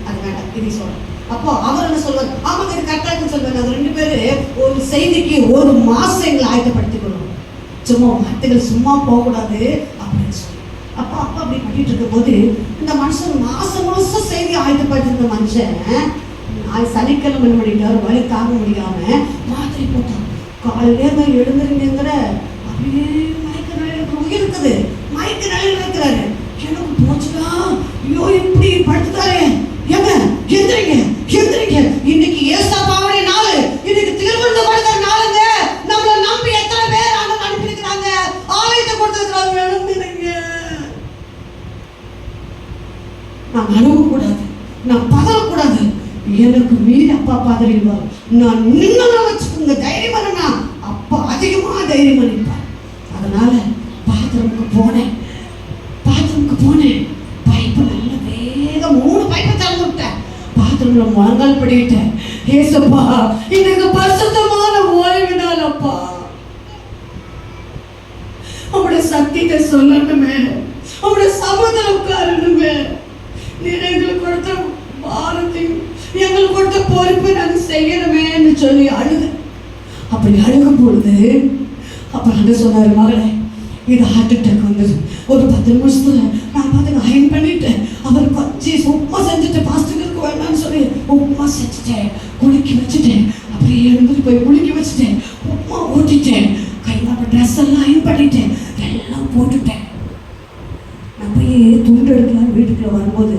அது வேண்டாம் இதை சொல்கிறேன். அப்போ அவர் என்ன சொல்வார், ஆமாங்க இது கரெக்டாக இருக்குன்னு சொல்லுவாங்க. அது 2 பேர் ஒரு செய்திக்கு 1 மாதம் எங்களை ஆயத்தப்படுத்திக் கொள்ளணும். சும்மா வார்த்தைகள் சும்மா போகக்கூடாது அப்படின்னு சொல்லி அப்பா அப்படி பண்ணிட்டு இருக்கும் போது இந்த மனுஷன் மாசம் முழுசும் செய்தி ஆயத்தப்படுத்திருந்த மனுஷன் சனிக்கிழமை என்ன பண்ணிட்டாரு, வலி தாங்க முடியாம மாத்திரை போட்டான். காலையில எழுந்துருங்கிற அப்படியே மயக்க நிலையில உயிர் இருக்குது, மயக்க நிலையில இருக்கிறாரு. எனக்கு போச்சுடா, ஐயோ இப்படி படுத்துட்டாரு. ஏங்க எந்திரிங்க, இன்னைக்கு ஏசப்பாவுடைய நாள், இன்னைக்கு திருவிழா படுக்கிற நாளுங்க. நம்மளை நம்பி எத்தனை பேர் அண்ணன் அனுப்பியிருக்கிறாங்க, ஆலயத்தை கொடுத்துருக்கிறாங்க. எழுந்துருங்க. நான் அழுவக்கூடாது, நான் பதறக்கூடாது. எனக்கு மீறி அப்பா பதறிடுவார். நான் நின்று வச்சுக்கோங்க, தைரியமா அப்பா அதிகமாக தைரியமா நிற்பார். அதனால பாத்ரூமுக்கு போனேன், பைப்பை நல்ல வேகம் 3 பைப்பை திறந்து விட்டேன். பாத்ரூம்ல முழங்கால் படிவிட்டேன். ஏசப்பா எனக்கு பரிசுத்தமான ஓய்வினால் அப்பா அவருடைய சத்தியத்தை சொல்லணுமே, அவருடைய சமூகத்தில் உட்காரணுமே. நீர் எங்களுக்கு கொடுத்த பாரத்தையும் எங்களுக்கு கொடுத்த பொறுப்பை நாங்கள் செய்யணுமேன்னு சொல்லி அழுது. அப்படி அழுகும் பொழுது அப்ப சொன்னார், மகளே இது ஹார்ட் அட்டாக் வந்தது. ஒரு 10 நிமிஷத்துல நான் பார்த்து அயன் பண்ணிட்டேன். அவர் கொஞ்சம் உப்புமா செஞ்சுட்டு பாஸ்டருக்கு வேண்டாம்னு சொல்லி உப்புமா செஞ்சுட்டேன், குளிக்க வச்சுட்டேன். அப்படியே எழுந்துட்டு போய் குளிக்க வச்சுட்டேன், உப்புமா ஊட்டிட்டேன், கையில் ட்ரெஸ் எல்லாம் அயன் பண்ணிட்டேன், எல்லாம் போட்டுட்டேன். நான் போய் துண்டு எடுக்கலாம் வீட்டுக்குள்ள வரும்போது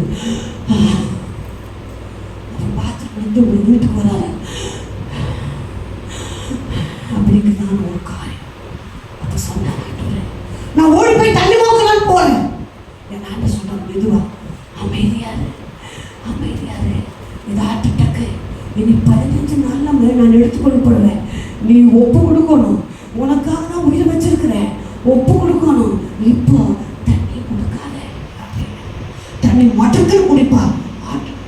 அவர் பார்த்துட்டு ஒரு வீட்டுக்கு வராரு. அப்படிக்கு தான் ஒரு காரியம். அப்போ சொன்னாங்க, நான் ஓடி போய் தண்ணி மோக்கலான்னு போறேன். என் ஆண்ட சொன்னாங்க, மெதுவா அமைதியாரு, இது ஹார்ட் அட்டாக்கு. இனி 15 நாள்ல நான் எடுத்துக்கொண்டு போடுவேன். நீ ஒப்பு கொடுக்கணும், உனக்காக தான் உயிர் வச்சிருக்கிறேன், ஒப்பு கொடுக்கணும். இப்போ தண்ணி கொடுக்காத, தண்ணி மட்டக்குன்னு குடிப்பா,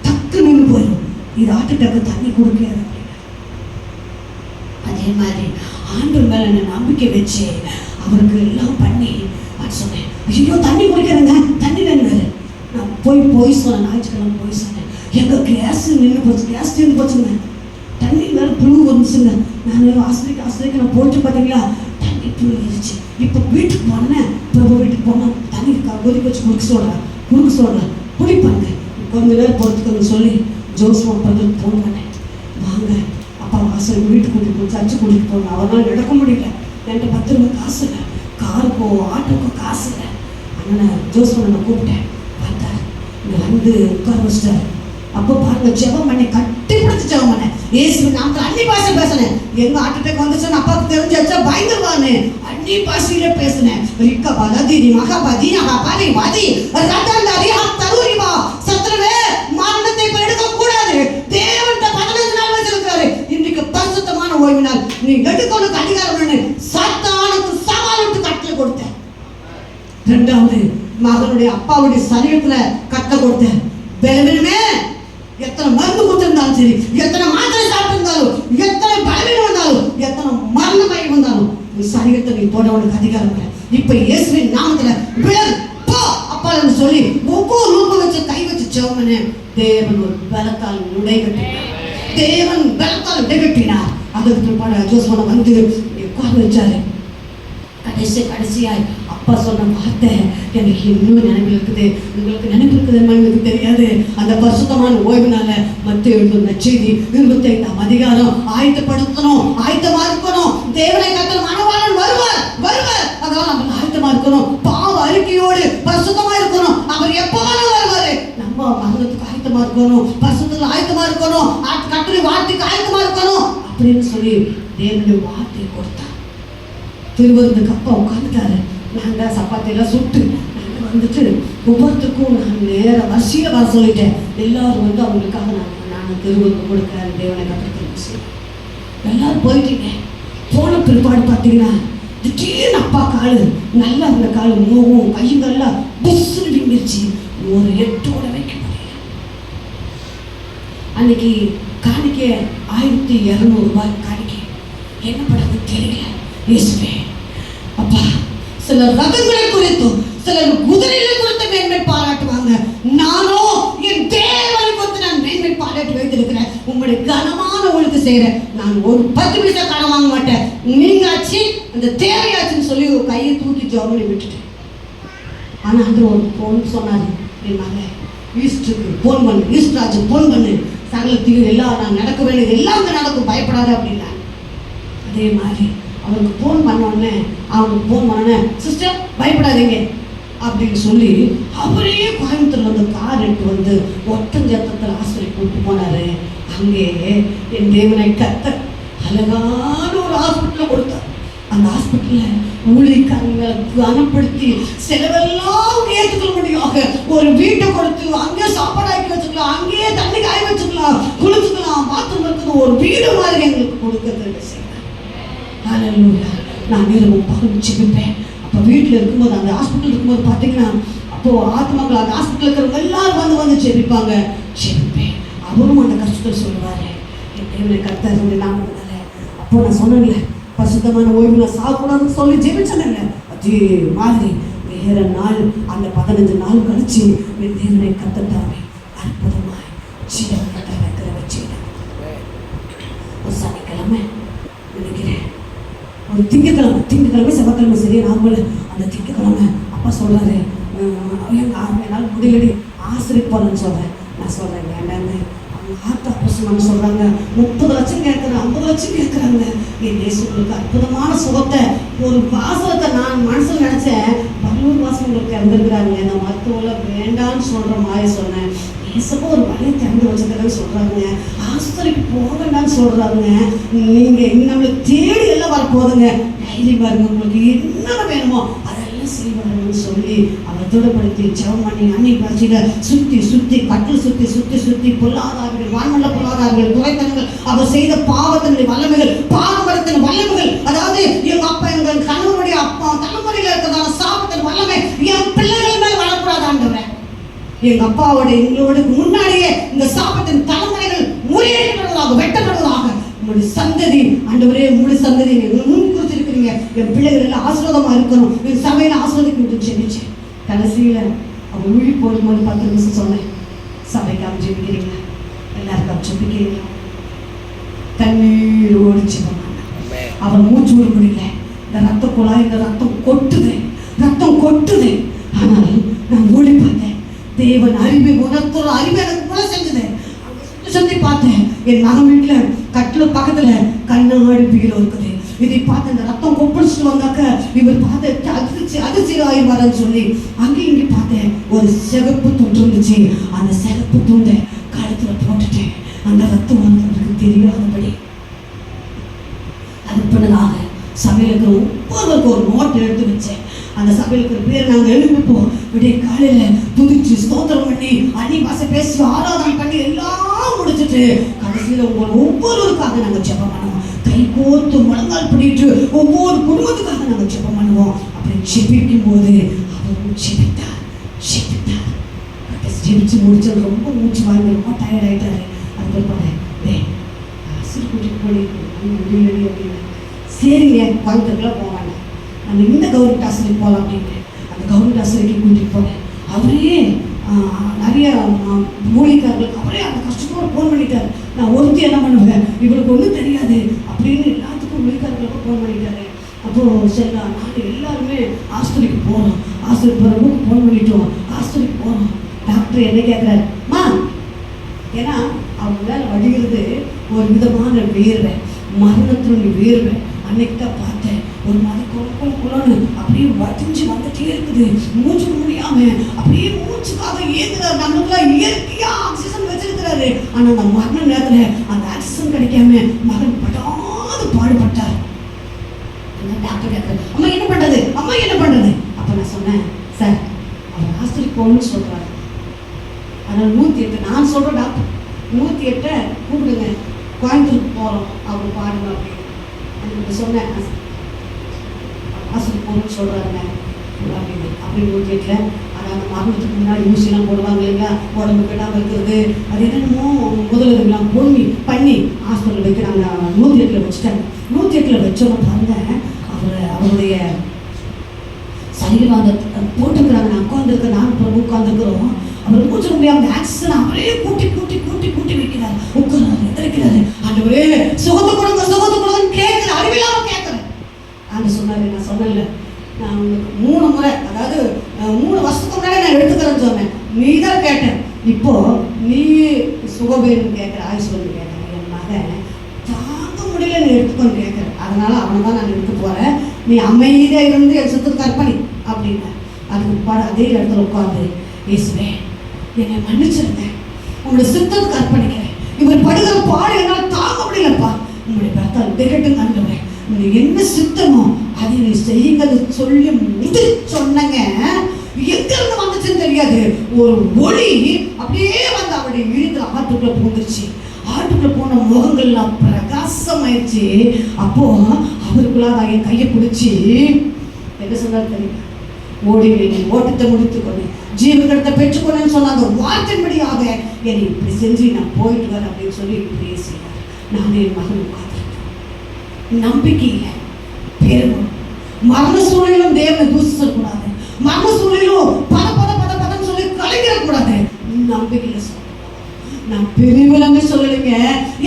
டக்கு நின்று போயிடும். இது ஹார்ட் அட்டாக்கு, தண்ணி கொடுக்காது. அதே மாதிரி ஆண்டவர் மேல நான் நம்பிக்கை வச்சு அவருக்கு எல்லாம் பண்ணி நான் சொன்னேன், ஐயோ தண்ணி குடிக்கிறேங்க, தண்ணி வேணுங்க. நான் போய் சொன்னேன், ஞாயிற்றுக்கிழமை போய் சொன்னேன், எங்க கேஸ் நின்று போச்சுங்க, தண்ணி வேற புழு வந்துச்சுங்க. நான் ஆசிரியக்கு நான் போட்டு பார்த்தீங்களா, தண்ணி புழு இருந்துச்சு. இப்போ வீட்டுக்கு போனேன், பிரபு வீட்டுக்கு போனேன், தண்ணி கொதிக்க வச்சு குடுக்க சொல்றேன், குடிப்பாங்க. கொஞ்ச நேரம் பொறுத்துக்கன்னு சொல்லி ஜோஸ்மா பதில் ஃபோன் பண்ணேன், வாங்க அப்பா வாசல் வீட்டுக்கு கூட்டிட்டு போய் சர்ச்சு கூட்டிட்டு போகணும். அவரால் நடக்க முடியல, என்கிட்ட 10 ரூபாய் காசு இல்லை, காருக்கோ ஆட்டோக்கோ காசு இல்லை. அதனால் ஜோஸ்மா நான் கூப்பிட்டேன், பார்த்தார், இங்கே வந்து உட்கார வச்சிட்டாரு. அப்போ பாருங்க, ஜெபம் பண்ணி கட்டி பிடிச்சி ஜெபம் பண்ணேன். ஏசு நான் அன்னி பாஷை பேசினேன். எங்க ஆட்டோக்கு வந்துச்சுன்னு அப்பாவுக்கு தெரிஞ்சா பயந்துருவான்னு அன்னி பாஷையில பேசினேன். ரிக்க பலதி மகாபதி அகாபாதி வாதி ரதந்தாரி தருரிமா சத்ருவே மரணத்தை எடுக்க கூடாது. தேவன் 15 நாள் வச்சிருக்காரு. இன்னைக்கு பரிசுத்தமான ஓய்வு நாள், நீ எடுக்கணும் அதிகாரம் சாத்தானுக்கு சவாலுக்கு கட்டளை கொடுத்தேன். 2வது மகனுடைய அப்பாவுடைய சரீரத்துல கட்டளை கொடுத்தேன். பலவீனமே, எத்தனை மருந்து கொடுத்திருந்தாலும் சரி, எத்தனை மாத்திரை சாப்பிட்டிருந்தாலும், எத்தனை பலவீனம் வந்தாலும், எத்தனை மரண பயம் வந்தாலும், நீ சரீரத்தை நீ தொட உனக்கு அதிகாரம் இல்லை. இப்ப இயேசுவின் நாமத்துல விலகு போ அப்பான்னு சொல்லி ஒவ்வொரு ரூபம் வச்சு கை வச்சு ஜெபம்னு தேவன் ஒரு பலத்தால் உடைகட்டினார். தேவன் பலத்தால் உடைகட்டினார். அதுக்கு பிற்பாடு ஜோசப்பனை வந்து உட்கார வச்சாரு. கடைசியாய் அப்பா சொன்ன வார்த்தை எனக்கு இன்னும் நினைவில் இருக்குது. உங்களுக்கு நினைவு இருக்குதுன்னு எனக்கு தெரியாது. அந்த பரிசுத்தமான ஓய்வுனால மத்திய எழுதும் நற்செய்தி 25ஆம் அதிகாரம் ஆயத்தப்படுத்தணும், ஆயத்தமா இருக்கணும். தேவனை கர்த்தர் மணவாளன் வருவார். அதனால நம்ம ஆயத்தமா இருக்கணும். பாவ அறிக்கையோடு பரிசுத்தமா இருக்கணும். அவர் எப்பவாலும் வருவாரு. நம்ம மரணத்துக்கு ஆயத்தமா இருக்கணும், பரிசுத்தத்துல ஆயத்தமா இருக்கணும், கர்த்தருடைய வார்த்தைக்கு ஆயத்தமா இருக்கணும் அப்படின்னு சொல்லி தேவனுடைய வார்த்தையை கொடுத்தார். திருவருந்துக்கு அப்பா உட்காந்துட்டாரு. நாங்கள் சப்பாத்தியெல்லாம் சுட்டு நாங்கள் வந்துட்டு ஒவ்வொருத்தருக்கும் நான் நேர வரிசையில் வர சொல்லிட்டேன். எல்லாரும் வந்து அவங்களுக்காக நான் திருவருந்து கொடுக்குறேன். தேவனை கற்றுக்க எல்லாரும் போயிட்டீங்க. போன பிற்பாடு பார்த்தீங்கன்னா திடீர்னு அப்பா காலு நல்லா அந்த காலு மூவும் கையுங்கள்லாம் புஷ்ஷுன்னு விங்கிருச்சு. ஒரு எட்டோட வைக்க முடியல. அன்னைக்கு காணிக்க 1200 ரூபாய் காணிக்க. என்ன பண்ணுறது தெரியல. இயேசுவே அப்பா, சிலர் ரதங்களை குறித்தும் சிலர் குதிரைகளை குறித்து மேன்மை பாராட்டுவாங்க. நானும் என் தேவனை குறித்து நான் மேன்மை பாராட்டி வைத்திருக்கிறேன். உங்களுடைய கனமான உங்களுக்கு செய்கிறேன். நான் ஒரு 10 பைசா கடன் வாங்க மாட்டேன். நீங்காச்சு அந்த தேவையாச்சுன்னு சொல்லி ஒரு கையை தூக்கி ஜோபனை விட்டுட்டேன். ஆனால் அந்த ஒரு பொண்ணு சொன்னாரு, என் மகன் ஈஸ்டுக்கு போன் பண்ணு, ஈஸ்ட் ராஜுக்கு போன் பண்ணு, சகலத்தையும் எல்லாம் நான் நடக்க வேண்டியது எல்லாம் நடக்கும், பயப்படாத அப்படின்னா. அதே மாதிரி அவருக்கு ஃபோன் பண்ணோடனே சிஸ்டர் பயப்படாதீங்க அப்படின்னு சொல்லி அவரே கோயம்புத்தூர்ல வந்து கார் எடுத்து வந்து ஒட்டஞ்சத்தத்தில் ஹாஸ்பிட்டல் கூப்பிட்டு போனாரு. அங்கே என் தேவனை கர்த்தர் அழகான ஒரு ஹாஸ்பிட்டலை கொடுத்தார். அந்த ஹாஸ்பிட்டலில் ஊழியக்காரங்களை கனப்படுத்தி செலவெல்லாம் ஏற்றுக்க முடியாக ஒரு வீட்டை கொடுத்து அங்கேயே சாப்பாடு ஆக்கி வச்சுக்கலாம், அங்கேயே தண்ணி காய வச்சுக்கலாம், குளிச்சுக்கலாம், பாத்ரூம் இருக்குது, ஒரு வீடு மாதிரி எங்களுக்கு கொடுக்கறது செய்யலாம். நான் நேரமும் பகல் ஜெபிப்பேன். அப்போ வீட்டில் இருக்கும்போது அந்த ஹாஸ்பிட்டல் இருக்கும்போது பார்த்தீங்கன்னா அப்போது ஆத்மாக்கள் அந்த ஹாஸ்பிட்டல் இருக்கிறவங்க எல்லாரும் வந்து ஜெபிப்பாங்க. ஜெபிப்பேன். அவரும் அந்த கஷ்டத்தில் சொல்லுவார், என் தேவனை கர்த்தர் நாமத்தினால. அப்போ நான் சொன்னேன்ல பரிசுத்தமான ஓய்வு நான் சாப்பிடாதுன்னு சொல்லி ஜெபிச்சேன்ல, அதே மாதிரி வேற நாள் அந்த 15 நாள் கழிச்சு என் தேவனை கர்த்தத்தாவே அற்புதமாய் ஜீவனை வைக்கிற வச்சுக்கிட்டேன். ஒரு சனிக்கிழமை நினைக்கிறேன், ஒரு திங்கக்கிழமை செவ்வாய்க்கிழமை சரியா நார்மல். அந்த திங்கக்கிழமை அப்பா சொல்கிறாரு, என்னால் முடியலடி ஆசிரியர் போகலன்னு சொல்கிறேன். நான் சொல்கிறேன் வேண்டாங்க, அவங்க ஆர்ட் ஆப்ரேஷன் சொல்கிறாங்க, 30 லட்சம் கேட்குறாங்க, 50 லட்சம் கேட்குறாங்க. என் தேசங்களுக்கு அற்புதமான சுகத்தை ஒரு வாசகத்தை நான் மனசில் நினச்சேன். 12 மாதம் உங்களுக்கு இறந்துருக்குறாங்க. இந்த மருத்துவம் வேண்டான்னு சொல்கிற மாதிரி சொன்னேன். ஏசப்போ ஒரு வழியை திறந்து வச்சுக்கிறேன்னு சொல்கிறாங்க, ஆஸ்பத்திரிக்கு போக வேண்டாம்னு சொல்கிறாங்க. நீங்கள் நம்மளுக்கு தேடி எல்லாம் வரப்போதுங்க, தைரியமாக இருங்க, உங்களுக்கு என்னென்ன வேணுமோ அதெல்லாம் செய்வாங்கன்னு சொல்லி அவரை தூரப்படுத்தி ஜெபம் பண்ணி அன்னைக்கு பறிச்சியில் சுற்றி கட்டில் சுற்றி பொல்லாதார்கள், வான்மல்ல பொல்லாதார்கள், துறைத்தனங்கள், அவர் செய்த பாவத்தினுடைய வல்லமைகள், பாரம்பரியத்தின் வல்லமைகள், அதாவது எங்கள் அப்பா எங்கள் கணவனுடைய அப்பா தலைமுறையில் இருக்கிறதான சாபத்தின் வல்லமை என் பிள்ளைகள் மேல் வரக்கூடாதான்றவன். எங்கள் அப்பாவோட எங்களோட முன்னாடியே இந்த சாபத்தின் தலைமுறைகள் முறியடிக்கப்படுவதாக, வெட்டப்படுவதாக. உங்களுடைய சந்ததி ஆண்டவரே, உங்களுடைய சந்ததி முன் குறிச்சிருக்கிறீங்க. என் பிள்ளைகள் எல்லாம் ஆசீர்வாதமாக இருக்கணும், என் சபையில் ஆசீர்வாதிக்கு ஜெபிச்சேன். கடைசியில் அவங்க ஊழி போகும்போது 10 நிமிஷம் சொன்னேன், சபைக்காக ஜெபிக்கிறீங்களா, எல்லாருக்கும் ஜெபிக்கிறீங்களா? கண்ணீர் ஓடிச்சு அவன் மூச்சு விட முடியல. இந்த ரத்த குழாய், இந்த ரத்தம் கொட்டுது. ஆனால் நான் ஊழி பார்த்தேன். தேவன் அறிவை உணர்த்துற அறிவை எனக்கு போல செஞ்சது. சுற்றி பார்த்தேன். என் மகன் வீட்டில் கட்டில பக்கத்தில் கண்ணாடி பீரோ இருக்குது. இதை பார்த்து அந்த ரத்தம் கொப்பளிச்சுட்டு வந்தாக்க இவர் பார்த்து அதிர்ச்சி ஆயிடுவாருன்னு சொல்லி அங்கேயும் இங்கே பார்த்தேன். ஒரு சிகப்பு துண்டு இருந்துச்சு. அந்த சிகப்பு துண்டை கழுத்தில் போட்டுட்டேன். அந்த ரத்தம் வந்தவருக்கு தெரியாதபடி அது பின்னதாக சபையிலுக்கு ஒவ்வொருவருக்கு ஒரு நோட்டு எடுத்து வச்சேன். அந்த சபையிலுக்கு பேர் நாங்கள் எழுப்பிப்போம். விடிய காலையில் துதிச்சு ஸ்தோத்திரம் பண்ணி அன்னி பாசை பேசி ஆராதனை பண்ணி எல்லாம் முடிச்சுட்டு கடைசியில் ஒவ்வொருவருக்காக நாங்கள் ஜெபம் பண்ணுவோம். கை கோர்த்து முழங்கால் பிடிட்டு ஒவ்வொரு குடும்பத்துக்காக நாங்கள் ஜெபம் பண்ணுவோம். அப்படி ஜெபிக்கும் போது அவரும் ஜெபித்தார். கடைசி ஜெபிச்சு முடிச்சது ரொம்ப மூச்சு வாங்கி ரொம்ப டயர்ட் ஆகிட்டாரு. அது பாரு ஆசிரியர் கூட்டிகிட்டு போய் அப்படின்னு சரிங்க கோயம்புத்தூருக்குலாம் போவாங்க, நம்ம இந்த கவர்மெண்ட் ஆசிரியர் போகலாம் அப்படின்னு அந்த கவர்மெண்ட் ஆசிரியருக்கு கூட்டிகிட்டு போனேன். அவரே நிறைய மூலிகார்களுக்கு அவரே அந்த கஷ்டத்தோடு ஃபோன் பண்ணிட்டார். நான் ஒருத்தி என்ன பண்ணுவேன், இவளுக்கு ஒன்றும் தெரியாது அப்படின்னு எல்லாத்துக்கும் மூலிகார்களுக்கும் ஃபோன் பண்ணிட்டாரு. அப்போது சரி நாங்கள் எல்லாருமே ஆஸ்பத்திரிக்கு போகிறோம், ஆஸ்பத்திரி போகிறவங்க ஃபோன் பண்ணிட்டோம், ஆஸ்பத்திரிக்கு போகிறோம். டாக்டர் என்ன கேட்குறாரு மா, ஏன்னா அவங்க மேலே வடிகிறது ஒரு விதமான வேர்வை, மரணத்தினுடைய வேர்வை. அன்னைக்கு தான் பார்த்தேன் ஒரு மாதிரி குளம்னு அப்படியே வடிஞ்சு வந்துட்டே இருக்குது, மூச்சு முடியாம அப்படியே மூச்சுக்காக ஏங்குறாரு. நம்மளுக்குலாம் இயற்கையா ஆக்சிஜன் வச்சிருக்கிறாரு. ஆனா அந்த மரண நேரத்துல அந்த ஆக்சிஜன் கிடைக்காம மகன் படாது பாடுபட்டார். டாக்டர் கேட்கறாரு அம்மா என்ன பண்றது, அம்மா என்ன பண்றது? அப்ப நான் சொன்னேன் சார் அவர் ஆஸ்பத்திரிக்கு போகணும்னு சொல்றாரு, அதனால 108 நான் சொல்றேன் டாக்டர் 108 கூப்பிடுங்க, கோயம்புத்தூருக்கு போகிறோம் அவர் பாடுங்க அப்படின்னு எனக்கு சொன்னேன். ஆஸ்பத்திரி போகணும்னு சொல்கிறாருங்க அப்படின்னு அப்படி 108 ஆனால் அந்த மரணத்துக்கு முன்னாடி ஊசியெல்லாம் போடுவாங்க இல்லைங்களா, உடம்பு கெட்டாமல் இருக்கிறது, அது என்னென்னமோ முதலுதவிலாம் பண்ணி ஹாஸ்பிட்டலில் வைக்கிறாங்க. 108 வச்சுட்டாங்க. 108 வச்சோன்னு பாருங்க அவருடைய சரீரம் அந்த போட்டுக்கிறாங்க. நான் உட்காந்துருக்கேன், நான் உட்காந்துருக்கிறோம். அவர் மூச்சு முடியாம ஆக்சிஜன் அவரே கூட்டி கூட்டி கூட்டி கூட்டி வைக்கிறார். உட்காராரு எதிர்க்கிறாரு, ஆண்டவரே சுகத்தை கொடுங்க சுகத்தை கொடுங்கன்னு கேட்குற அறிவில்லாம கேட்குறேன். ஆண்டு சொன்னாரு, நான் சொன்னேன்ல நான் உங்களுக்கு 3 முறை அதாவது 3 வருஷத்துக்கு முன்னாடி நான் எடுத்துக்கிறேன்னு சொன்னேன், நீ தான் கேட்டேன். இப்போ நீ சுகபேன்னு கேட்குற, ஆயுஷ்வரன் கேட்குறேன். என் மகன் தாங்க முடியல நீ எடுத்துக்கொண்டு கேட்குறேன், அதனால அவனை தான் நான் எடுத்து போகிறேன், நீ அமைதியாக இருந்து என் சுத்தத்துக்கு அர்ப்பணி அப்படின்னா. அதுக்கு பாடு அதே இடத்துல உட்காந்து இயேசுவே என்னை மன்னிச்சிருங்க, உங்களுடைய சித்தத்துக்கு அர்ப்பணிக்கிறேன், இவர் படுகிற பாடு என்னால் தாங்க முடியலப்பா, உங்களுடைய கர்த்தால் திகட்டும் ஆண்டவரே, நீ என்ன சித்தமோ அதை நீ செய்யுங்கிறது சொல்லி சொன்னங்க. எங்கிருந்து வந்துச்சுன்னு தெரியாது, ஒரு ஒளி அப்படியே வந்து அவருடைய விழுந்து ஆட்டுக்குள்ள பூந்துருச்சு. ஆட்டுக்குள்ள போன முகங்கள்லாம் பிரகாசமாயிடுச்சு. அப்போ அவருக்குள்ளாக என் கையை பிடிச்சி என்ன சொன்னார் தெரியுமா, ஓடிவிடு நீ ஓட்டத்தை முடித்துக்கொண்டு ஜீவகத்தை பெற்றுக்கொள்ளேன்னு சொன்ன அந்த வார்த்தைப்படியாக என்னை இப்படி செஞ்சு நான் போயிட்டு வரேன் அப்படின்னு சொல்லி இப்படியே செய்வார். நான் என் மகன் உட்கார்ந்துருக்கேன். நம்பிக்கையில பெருகும் மரண சூழலும் தேவனை தூசிடக்கூடாது, மரண சூழலும் பத பத பத பதன்னு சொல்லி கலைக்கிறக்கூடாது. நம்பிக்கையில சொல்ல நான் பெரியவங்க சொல்லலைங்க,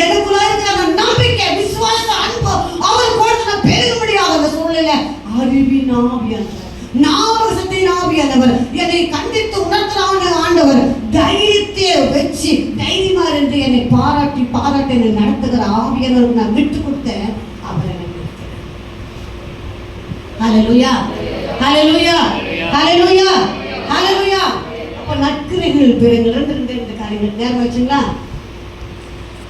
எனக்குள்ள இருக்கிற அந்த நம்பிக்கை விசுவாச அன்பு அவர் கொடுத்து நான் பெருக முடியாத அந்த சூழ்நிலை அறிவின் ஆவியானவர் ஞாபகத்தின் ஆவியானவர் என்னை கண்டித்து உணர்த்துறான ஆண்டவர் தைரியத்தை வச்சு தைரியமா இருந்து என்னை பாராட்டி என்னை நடத்துகிற ஆவியானவருக்கு நான் விட்டு கொடுத்தேன். அவர் எனக்கு ஹல்லேலூயா ஹல்லேலூயா ஹல்லேலூயா ஹல்லேலூயா. அப்ப நற்கிரைகள் பெறுங்கள். 2 காரியங்கள் நேரம் வச்சுங்களா.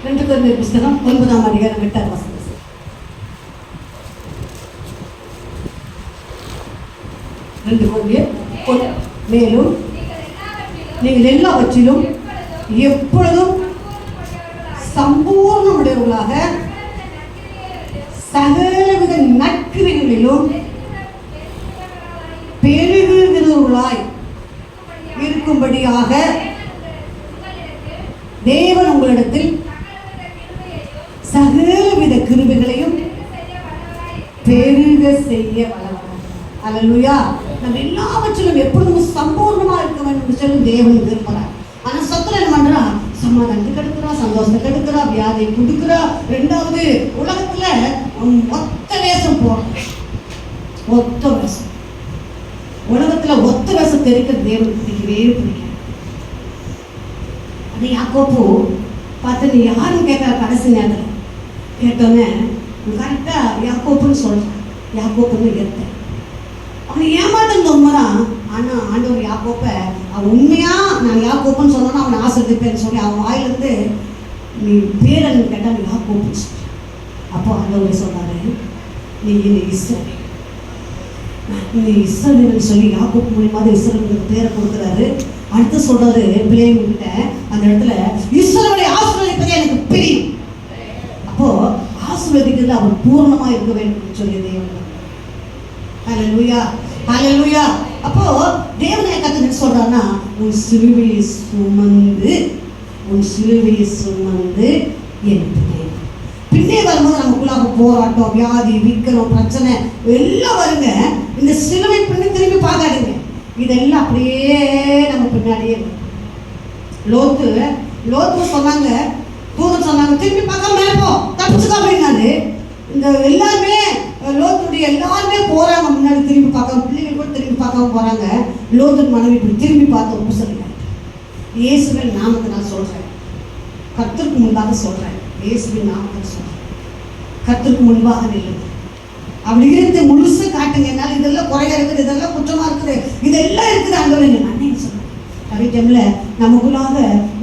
2 கொரிந்தியர் புத்தகம் 9ஆம் அதிகாரம் 8ஆம் வசனம். மேலும் நீங்கள் எல்லாவற்றிலும் எப்பொழுதும் சம்பூர்ணமுடையவர்களாக சகலவித நற்கிரைகளிலும் பெருகுகிறவர்களாய் இருக்கும்படியாக தேவன் உங்களிடத்தில் சகலவித கிருபைகளையும் பெருக செய்ய வல்லவராய். அல்லேலூயா. நம்ம எல்லாவற்றிலும் எப்பொழுதும் சம்பூர்ணமா இருக்க வேண்டும் சொல்லி தேவன் விரும்புகிறார். ஆனா சத்துரு என்ன பண்றா, சமாதானத்தை கெடுக்கிறா, சந்தோஷத்தை கெடுக்கிறா, வியாதியை கொடுக்கிறா. 2வது உலகத்துல ஒத்த வேஷம் போறோம், ஒத்த வேஷம். உலகத்துல ஒத்த வேஷம் தெரிவிக்க தேவன் பிடிக்கவே பிடிக்கும். அது யாக்கோப்பு பார்த்து நீ யாரும் கேட்கற கடைசி நேரத்தில் கேட்டோன்னே கரெக்டா யாக்கோப்புன்னு சொல்றான். யாக்கோப்புன்னு எடுத்தேன். அவனை ஏமாத்தது உண்மைதான். ஆனால் ஆண்டவர் யாக்கோப்பை அவன் உண்மையா நான் யாக்கோப்புன்னு சொன்னோன்னா அவனை ஆசிரியப்பேன்னு சொல்லி அவன் வாயிலிருந்து நீ பேரன் கேட்டால் நீ யாக்கோப்புன்னு சொல்ற. அப்போ ஆண்டவர் சொன்னாரு நீ என்னை இஸ்ரவேல், நீ இஸ்ரவேல்னு சொல்லி யாக்கோப்பு மூலியமாக இஸ்ரவேலுக்கு பேரை கொடுக்குறாரு. அடுத்து சொல்றாரு பிள்ளைங்கிட்ட அந்த இடத்துல இஸ்ரவேலை ஆசீர்வதிப்பதே எனக்கு பிரியம். அப்போ ஆசீர்வதிக்கிறது அவர் பூர்ணமா இருக்க வேண்டும் சொல்லி தேவன் ஹல்லேலூயா, ஹல்லேலூயா. அப்போ தேவனை கர்த்தர் சொல்றாருன்னா, உன் சிலுவையை சுமந்து என் பின்னே வரும்போது நமக்குள்ளாக போராட்டம், வியாதி, விக்கரம், பிரச்சனை எல்லாம் வருங்க. இந்த சிலுவை பின்னே திரும்பி பார்க்காதீங்க. இதெல்லாம் அப்படியே நம்ம பின்னாடியே வரும். லோத்து சொன்னாங்க, தூதர் சொன்னாங்க, திரும்பி பார்க்காம மேலே போ, தப்பிச்சுக்கோ அப்படின்னாரு. இந்த எல்லாருமே எல்லாருமே போறாங்க முன்னாடி, திரும்பி பார்க்காம, பிள்ளைகள் கூட திரும்பி பார்க்காம போறாங்க. லோத்து மனைவி இப்படி திரும்பி பார்த்து ஒப்பு சொல்லிட்டாங்க. இயேசுவின் நாமத்தை நான் சொல்றேன், கர்த்தருக்கு முன்பாக சொல்றேன், இயேசுவின் நாமத்தை சொல்றேன், கர்த்தருக்கு முன்பாக நில்லுங்க. அப்படி இருந்து முழுசு காட்டுங்க. என்னால் இதெல்லாம் குறையா இருக்குது, இதெல்லாம் குற்றமா இருக்குது, இதெல்லாம் இருக்குது ஆண்டவரே. அன்னைக்கு சொன்னேன் அதே டைம்ல நமக்குள்ளாக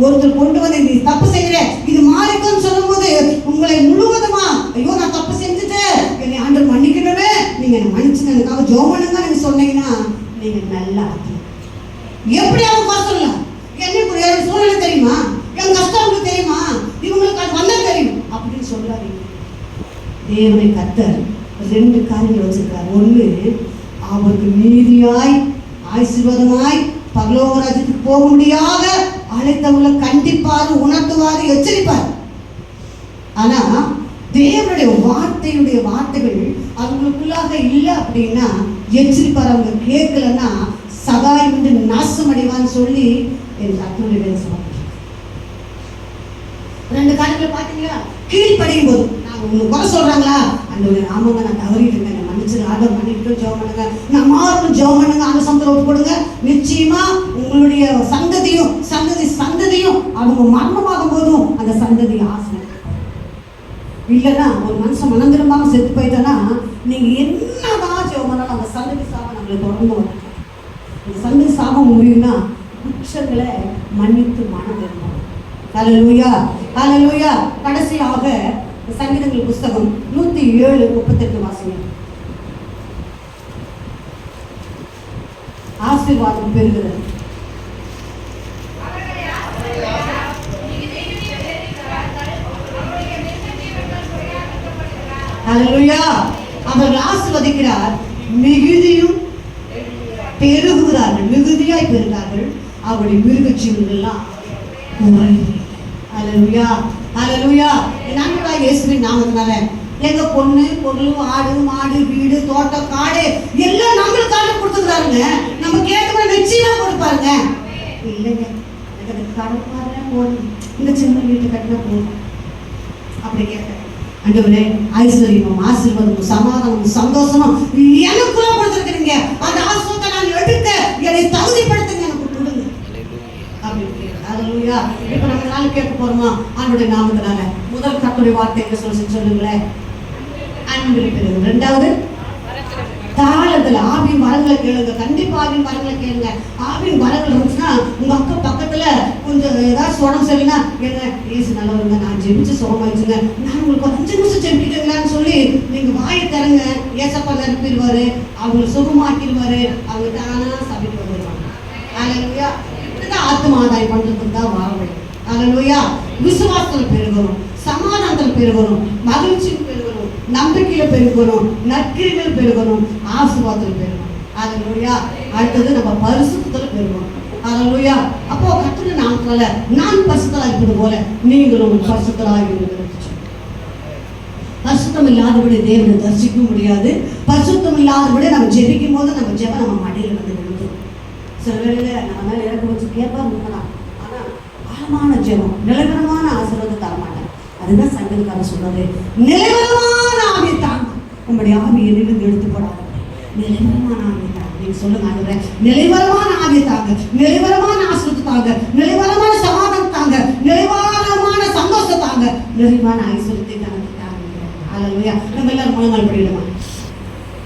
ஒருத்தர் கொண்டு வந்து நீ தப்பு செய்யற, இது மாறிக்கும்னு சொல்லும் போது உங்களை முழுவதுமா, ஐயோ நான் தப்பு செஞ்சுட்டேன், என்னை ஆண்டவர் மன்னிக்கணுமே, நீங்க என்ன மன்னிச்சுங்க, எனக்காக ஜெபம் பண்ணுங்க நீங்க சொன்னீங்கன்னா நீங்க நல்லா எப்படி அவங்க குறை சொல்லலாம்? என்ன சூழ்நிலை தெரியுமா, என் கஷ்டம் உங்களுக்கு தெரியுமா, இவங்களுக்கு அது வந்தா தெரியும் அப்படின்னு சொல்லாதீங்க. தேவனை கர்த்தர் 2 காரியங்கள் வச்சிருக்காரு. ஒண்ணு, அவருக்கு நீதியாய் ஆசீர்வாதமாய் பரலோக ராஜ்யத்துக்கு போக முடியாத அழைத்தவங்களை கண்டிப்பாரு, உணர்த்துவாரு, எச்சரிப்பார். ஆனா தேவனுடைய வார்த்தைகள் அவங்களுக்குள்ளாக இல்லை அப்படின்னா எச்சரிப்பார். அவங்க கேட்கலன்னா சகாயம் என்று நாசம் அடைவான்னு சொல்லி என் கர்த்தருடைய வேலை சொல்றாங்க. 2 காரியங்களை பார்த்தீங்களா? கீழ்ப்படியும் போது நாங்கள் உங்களுக்கு குறை சொல்றாங்களா, அந்த ஆமாங்க நான் தவறிட்டு இருக்கேன், மன்னிச்சு ஆர்டர் பண்ணிட்டு ஜெபம் பண்ணுங்க, நான் மாறும் ஜெபம் பண்ணுங்க, அந்த சந்தத்தை விட்டு கொடுங்க. நிச்சயமா உங்களுடைய சந்ததியும் அவங்க மரணமாகும் போதும் அந்த சந்ததி ஆசை. இல்லைன்னா ஒரு மனுஷன் மனம் திரும்பாம செத்து போயிட்டேன்னா நீங்க என்னதான் ஜெபம் பண்ணாலும் அந்த சந்ததி சாபம் நம்மளை தொடர்ந்து வந்து, இந்த சந்ததி சாபம் முடியும்னா குற்றங்களை மன்னித்து மனம் திரும்பணும். ஹல்லேலூயா, ஹல்லேலூயா. கடைசியாக சங்கீதங்கள் புஸ்தகம் 107:38 வாசிங்க. ஆசீர்வாதம் பெறுகிறது. ஹல்லேலூயா. அவர் ஆசீர்வதிக்கிறார், மிகுதியும் பெருகுகிறார்கள், மிகுதியாய் பெறுகிறார்கள், அவருடைய மிருகஜீவன்கள் எல்லாம் குறைவு. ஹல்லேலூயா, ஹல்லேலூயா. நாங்கள் இயேசுவின் நாமத்தினால எங்க பொண்ணு, பொருள், ஆடு, மாடு, வீடு, தோட்டம், காடு எல்லாம் நம்மளுக்காக கொடுத்துக்கிறாருங்க. நம்ம கேட்க நிச்சயமா கொடுப்பாருங்க. இல்லைங்க எனக்கு கடன் பாருங்க போதும், இந்த சின்ன வீட்டை கட்டினா போதும் அப்படி கேட்டேன். ஆண்டவரே ஐஸ்வர்யமும் ஆசீர்வாதமும் சமாதானமும் சந்தோஷமும் எனக்குள்ள கொடுத்துருக்கிறீங்க, அந்த ஆசீர்வாதத்தை நான் எடுக்க என்னை தகுதிப்படுத்துங்க, எனக்கு கொடுங்க அப்படின்னு. ஹல்லேலூயா. இப்போ நம்ம நாள் கேட்க போறோமா ஆண்டவருடைய நாமத்தினால? முதல் கர்த்தருடைய வார்த்தையை சொல்லுங்களேன், அன்பில் பெருகு. 2வது தாளத்துல ஆவின் வரங்களை கேளுங்க. கண்டிப்பா ஆவின் வரங்களை கேளுங்க. ஆவின் வரங்கள் இருந்துச்சுன்னா உங்க அக்கா பக்கத்துல கொஞ்சம் ஏதாவது உடம்பு சரியில்லைன்னா, எங்க ஏசு நல்லவருங்க, நான் ஜெபிச்சு சுகமாயிடுச்சுங்க, நான் உங்களுக்கு 5 நிமிஷம் ஜெபிக்கிறீங்களான்னு சொல்லி நீங்க வாயை தரங்க, ஏசப்பா நிரப்பிடுவாரு, அவங்களை சுகமாக்கிடுவாரு, அவங்க தானா சபைக்கு வந்துடுவாங்க. ஹல்லேலூயா. இப்படிதான் ஆத்ம ஆதாயம் பண்றதுக்கு தான் வாழ வேண்டும். ஹல்லேலூயா. விசுவாசத்துல பெருகணும், சமாதானத்தில் பெருகணும், மகிழ்ச்சியில் பெருகணும், நம்பிக்கையில பெருகணும், நற்கிரிகள் பெருகணும், ஆசீர்வாதத்தில் பெருகணும். ஹல்லேலூயா. அடுத்தது நம்ம பரிசுத்தத்துல பெருகணும். ஹல்லேலூயா. அப்போ கர்த்தருடைய நாமத்தினால நான் பரிசுத்தலா இருப்பது போல நீங்களும் பரிசுத்தலாக இருங்கள். பரிசுத்தம் இல்லாதபடி தேவனை தரிசிக்க முடியாது. பரிசுத்தம் இல்லாதபடி நம்ம ஜெபிக்கும் போது நம்ம ஜெபம் நம்ம மடியில் வந்து விழுந்துடும். சில வேளையில நம்ம மேல இறக்க வச்சு கேட்பா இருக்கலாம், ஆனா ஆழமான ஜெபம் நிலைவரமான ஆசீர்வாதத்தை தரமாட்டேன். அதுதான் சங்கீதக்காரர் சொல்றது, நிலைவரமான ஆவியை தாங்க, உங்களுடைய ஆவியை நிலைந்து எடுத்து போடாத, நிலைவரமான ஆவியை தாங்க. நீங்க சொல்லுங்க ஆண்டவரே, நிலைவரமான ஆவியை தாங்க, நிலைவரமான ஆசீர்வாதத்தை தாங்க, நிலைவரமான சமாதானம் தாங்க, நிலைவரமான சந்தோஷத்தை தாங்க, நிறைவான ஐஸ்வர்யத்தை தாங்க. ஹல்லேலூயா. நம்ம எல்லாரும் முழங்கால் படிடுமா?